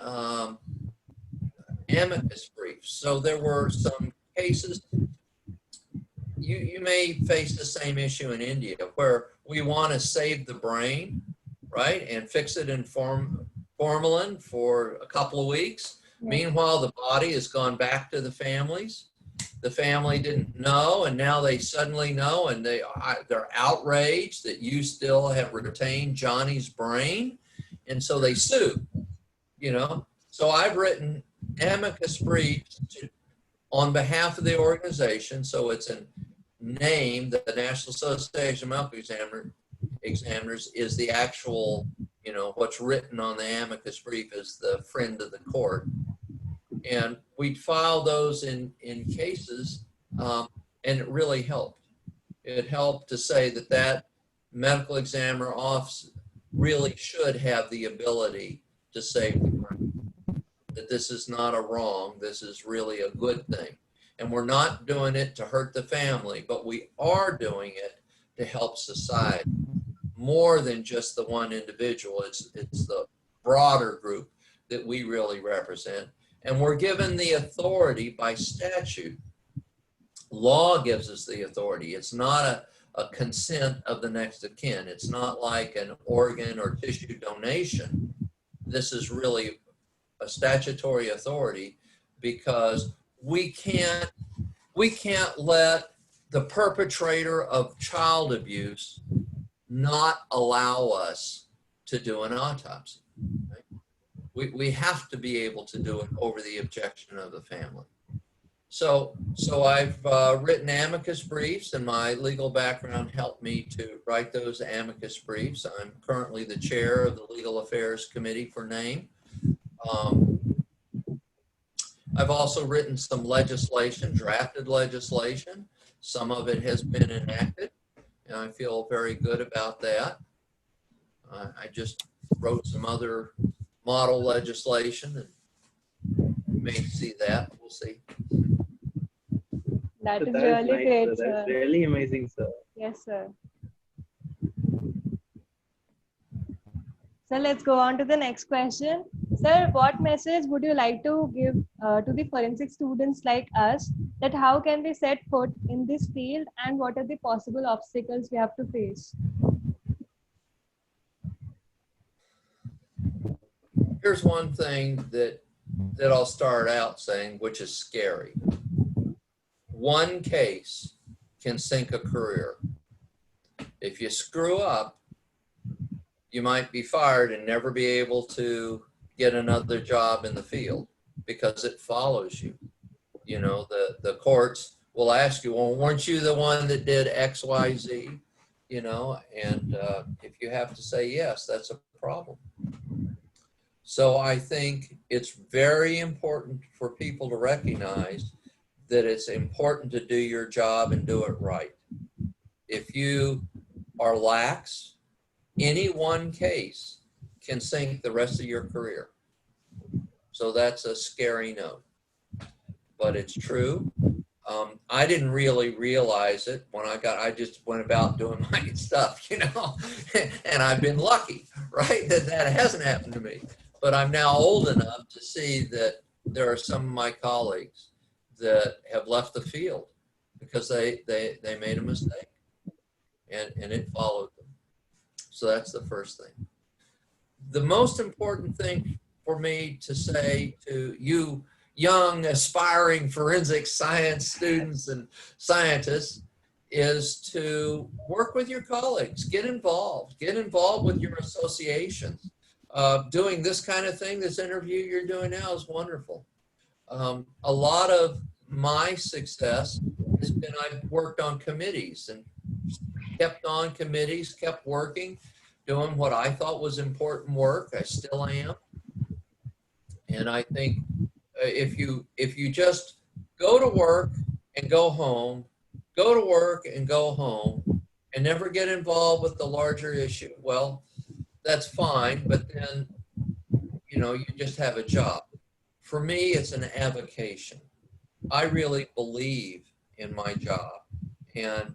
amicus briefs. So there were some cases, you may face the same issue in India where we want to save the brain, right? And fix it in formalin for a couple of weeks. Yeah. Meanwhile, the body has gone back to the families. the family didn't know, and now they suddenly know, and they're outraged that you still have retained Johnny's brain, and so they sue, you know. So I've written amicus briefs on behalf of the organization, so it's a name that the National Association of Medical Examiners is the actual, you know, what's written on the amicus brief is the friend of the court. And we'd file those in cases, and it really helped. It helped to say that that medical examiner office really should have the ability to say that this is not a wrong, this is really a good thing. And we're not doing it to hurt the family, but we are doing it to help society more than just the one individual. It's the broader group that we really represent. And we're given the authority by statute. Law gives us the authority. It's not a consent of the next of kin. It's not like an organ or tissue donation. This is really a statutory authority, because we can't let the perpetrator of child abuse not allow us to do an autopsy. Right? We have to be able to do it over the objection of the family. So I've written amicus briefs, and my legal background helped me to write those amicus briefs. I'm currently the chair of the Legal Affairs Committee for NAME. I've also written some legislation, drafted legislation. Some of it has been enacted, and I feel very good about that. I just wrote some other model legislation, and you may see that. We'll see. That is really nice, great, sir. sir. That's really amazing, sir. Yes, sir. So let's go on to the next question. Sir, what message would you like to give to the forensic students like us, that how can we set foot in this field, and what are the possible obstacles we have to face? Here's one thing that I'll start out saying, which is scary. One case can sink a career. If you screw up, you might be fired and never be able to get another job in the field, because it follows you. You know, the courts will ask you, well, weren't you the one that did X, Y, Z? You know, and if you have to say yes, that's a problem. So I think it's very important for people to recognize that it's important to do your job and do it right. If you are lax, any one case can sink the rest of your career. So that's a scary note, but it's true. I didn't really realize it when I just went about doing my stuff, you know, and I've been lucky, right? That hasn't happened to me, but I'm now old enough to see that there are some of my colleagues that have left the field because they made a mistake, and it followed them. So that's the first thing. The most important thing for me to say to you young aspiring forensic science students and scientists is to work with your colleagues, get involved with your associations. Doing this kind of thing, this interview you're doing now, is wonderful. A lot of my success has been I've worked on committees and kept on committees, kept working, doing what I thought was important work. I still am. And I think if you just go to work and go home, go to work and go home, and never get involved with the larger issue, well, that's fine, but then, you know, you just have a job. For me, it's an avocation. I really believe in my job and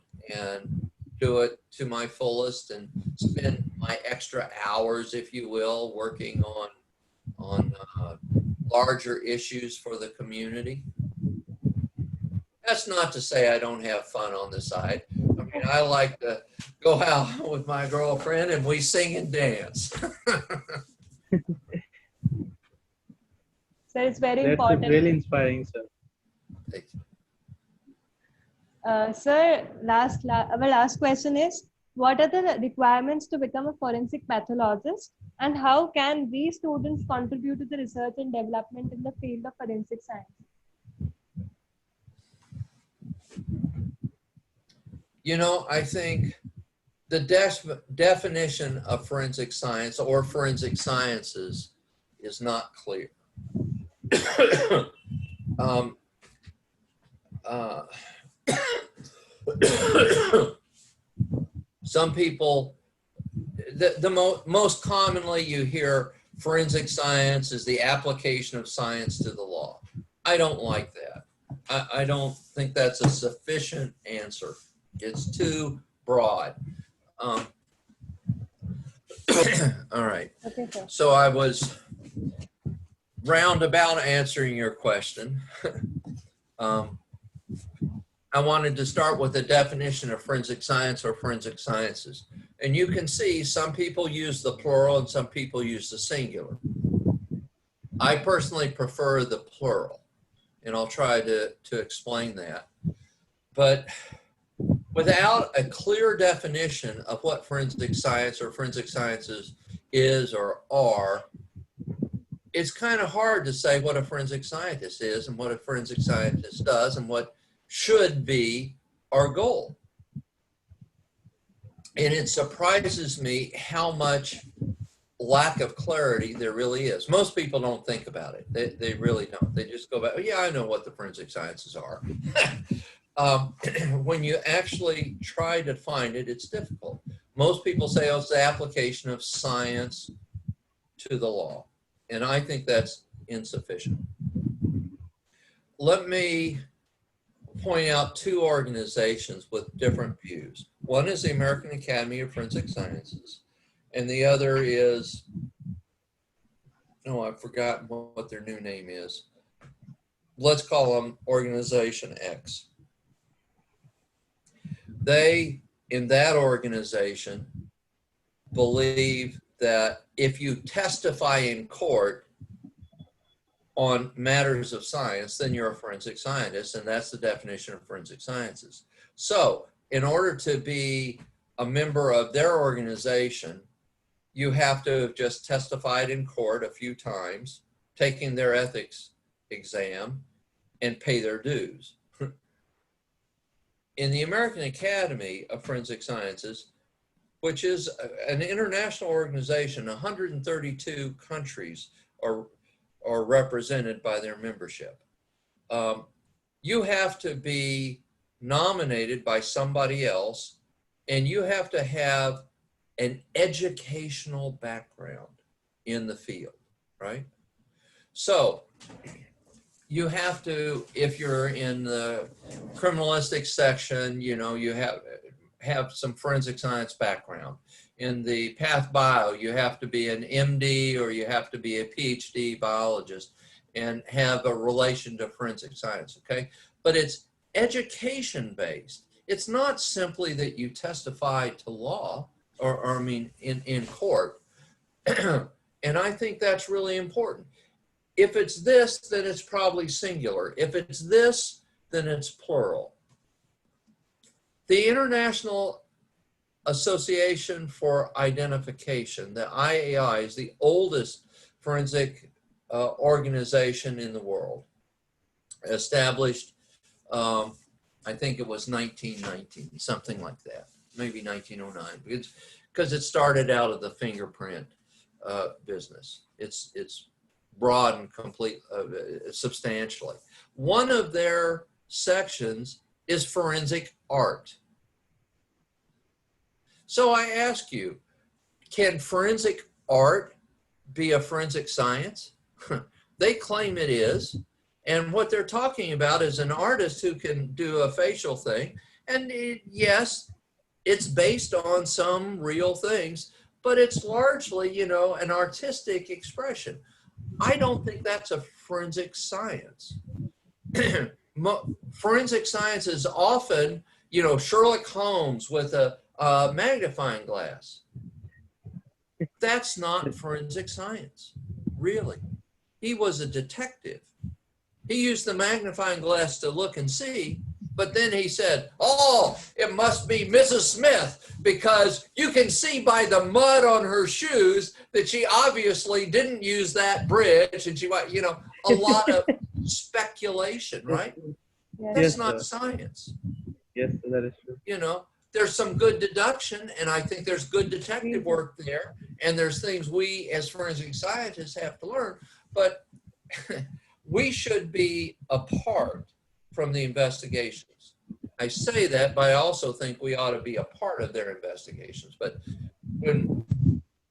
do it to my fullest and spend my extra hours, if you will, working on larger issues for the community. That's not to say I don't have fun on the side. I mean, I like to go out with my girlfriend and we sing and dance. So it's very That's important. really inspiring, sir. Thank you. Sir, our last question is, what are the requirements to become a forensic pathologist, and how can we students contribute to the research and development in the field of forensic science? You know, I think the definition of forensic science or forensic sciences is not clear. Some people, most commonly you hear forensic science is the application of science to the law. I don't like that. I don't think that's a sufficient answer. It's too broad. All right. Okay, sir. So I was roundabout answering your question. I wanted to start with the definition of forensic science or forensic sciences. And you can see some people use the plural and some people use the singular. I personally prefer the plural, and I'll try to explain that. But without a clear definition of what forensic science or forensic sciences is or are, it's kind of hard to say what a forensic scientist is and what a forensic scientist does and what should be our goal. And it surprises me how much lack of clarity there really is. Most people don't think about it. They really don't. They just go back, oh, yeah, I know what the forensic sciences are. When you actually try to find it, it's difficult. Most people say, oh, it's the application of science to the law. And I think that's insufficient. Let me point out two organizations with different views. One is the American Academy of Forensic Sciences, and the other is, oh, I've forgotten what their new name is. Let's call them Organization X. They, in that organization, believe that if you testify in court on matters of science, then you're a forensic scientist, and that's the definition of forensic sciences. So in order to be a member of their organization, you have to have just testified in court a few times, taken their ethics exam, and pay their dues. In the American Academy of Forensic Sciences, which is an international organization, 132 countries are represented by their membership. You have to be nominated by somebody else, and you have to have an educational background in the field, right? So you have to, if you're in the criminalistic section, you know, you have some forensic science background. In the path bio, you have to be an MD or you have to be a PhD biologist and have a relation to forensic science, okay? But it's education based. It's not simply that you testify to law or I mean, in court. And I think that's really important. If it's this, then it's probably singular. If it's this, then it's plural. The International Association for Identification, the IAI, is the oldest forensic organization in the world. Established, I think it was 1919, something like that, maybe 1909, because it started out of the fingerprint business. It's broad and complete substantially. One of their sections is forensic art. So I ask you, can forensic art be a forensic science? They claim it is. And what they're talking about is an artist who can do a facial thing. And yes, it's based on some real things, but it's largely, you know, an artistic expression. I don't think that's a forensic science. Forensic science is often, you know, Sherlock Holmes with a magnifying glass. That's not forensic science, really. He was a detective. He used the magnifying glass to look and see, But then he said, oh, it must be Mrs. Smith, because you can see by the mud on her shoes that she obviously didn't use that bridge. And she, you know, a lot of speculation, right? Yes. That's not science. Yes, that is true. You know, there's some good deduction, and I think there's good detective work there. And there's things we as forensic scientists have to learn, but we should be apart from the investigations. I say that, but I also think we ought to be a part of their investigations. But when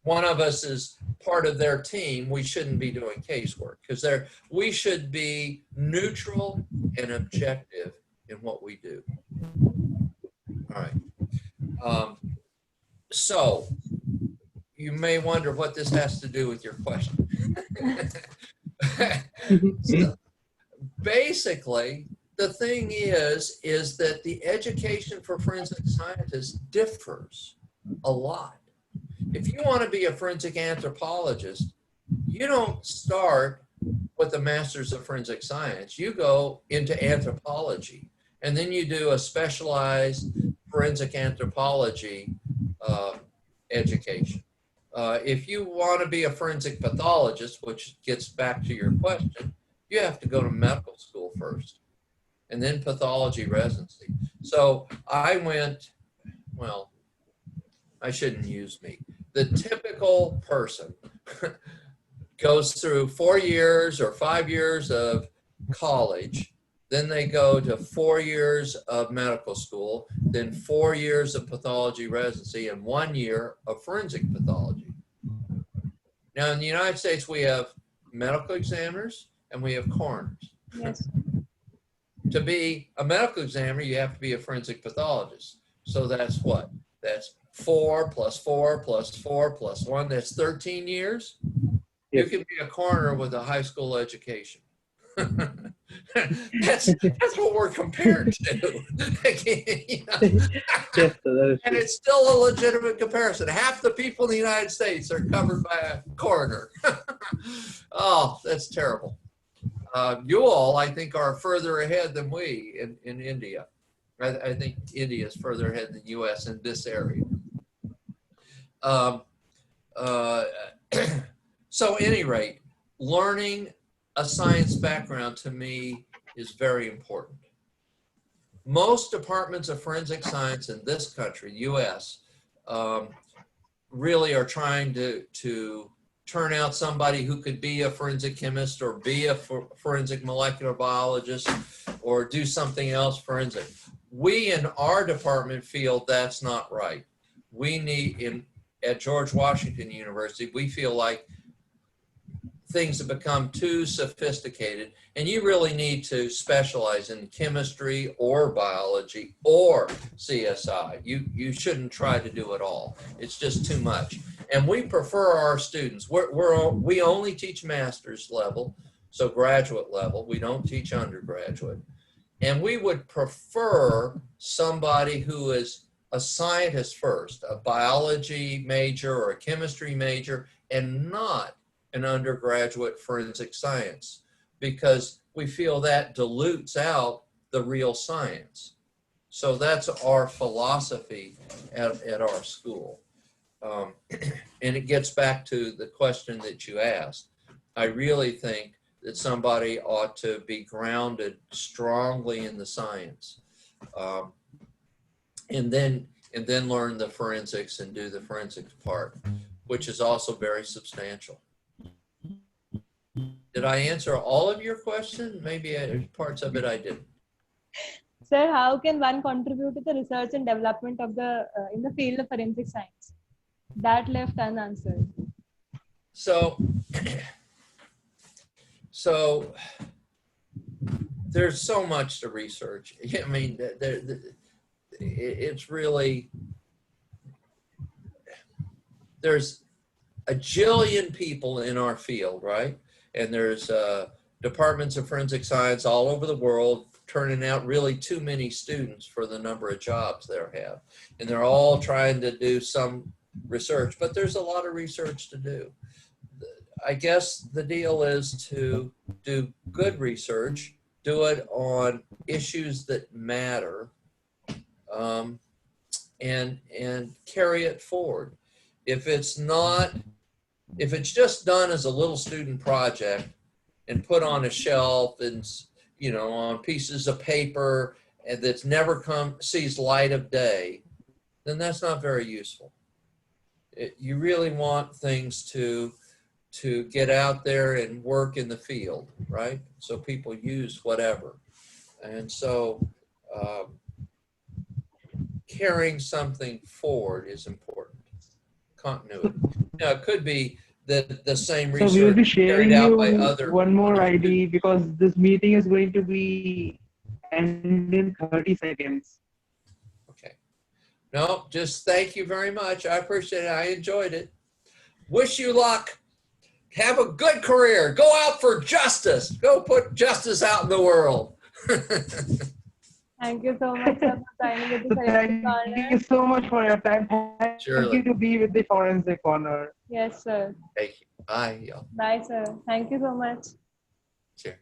one of us is part of their team, we shouldn't be doing casework, because we should be neutral and objective in what we do. All right. So you may wonder what this has to do with your question. So basically, the thing is that the education for forensic scientists differs a lot. If you want to be a forensic anthropologist, you don't start with a master's of forensic science. You go into anthropology, and then you do a specialized forensic anthropology education. If you want to be a forensic pathologist, which gets back to your question, you have to go to medical school first, and then pathology residency. So I went, well, I shouldn't use me. The typical person goes through 4 years or 5 years of college, then they go to 4 years of medical school, then 4 years of pathology residency, and 1 year of forensic pathology. Now in the United States, we have medical examiners and we have coroners. Yes. To be a medical examiner, you have to be a forensic pathologist. So that's what? That's 4 plus 4 plus 4 plus 1. That's 13 years. Yes. You can be a coroner with a high school education. that's what we're compared to. You know? Yes, sir, that is And true. it's still a legitimate comparison. Half the people in the United States are covered by a coroner. Oh, that's terrible. You all, I think, are further ahead than we in India. I think India is further ahead than the U.S. in this area. So at any rate, learning a science background to me is very important. Most departments of forensic science in this country, U.S., really are trying to turn out somebody who could be a forensic chemist or be a forensic molecular biologist or do something else forensic. We in our department feel that's not right. We need, at George Washington University, we feel like things have become too sophisticated, and you really need to specialize in chemistry or biology or CSI. You shouldn't try to do it all. It's just too much. And we prefer our students. We only teach master's level, so graduate level. We don't teach undergraduate. And we would prefer somebody who is a scientist first, a biology major or a chemistry major, and not an undergraduate forensic science, because we feel that dilutes out the real science. So that's our philosophy at our school. And it gets back to the question that you asked. I really think that somebody ought to be grounded strongly in the science, and then learn the forensics and do the forensics part, which is also very substantial. Did I answer all of your questions? Maybe parts of it I didn't. Sir, how can one contribute to the research and development of the in the field of forensic science? That left unanswered. So there's so much to research. I mean, it's really, there's a jillion people in our field, right? And there's departments of forensic science all over the world turning out really too many students for the number of jobs they have. And they're all trying to do some research, but there's a lot of research to do. I guess the deal is to do good research, do it on issues that matter, and carry it forward. If it's just done as a little student project and put on a shelf and, you know, on pieces of paper and that's never sees light of day, then that's not very useful. You really want things to get out there and work in the field, right? So people use whatever. And so carrying something forward is important. Continuity. Now, it could be that the same research So we will be sharing carried out you by other one more students. ID because this meeting is going to be end in 30 seconds. Okay. No, just thank you very much. I appreciate it. I enjoyed it. Wish you luck. Have a good career. Go out for justice. Go put justice out in the world. Thank you so much, sir, for joining with the So Forensic thank Corner. you so much for your time. Thank Surely. you to be with the Forensic Corner. Yes, sir. Thank you. Bye, y'all. Bye, sir. Thank you so much. Sure.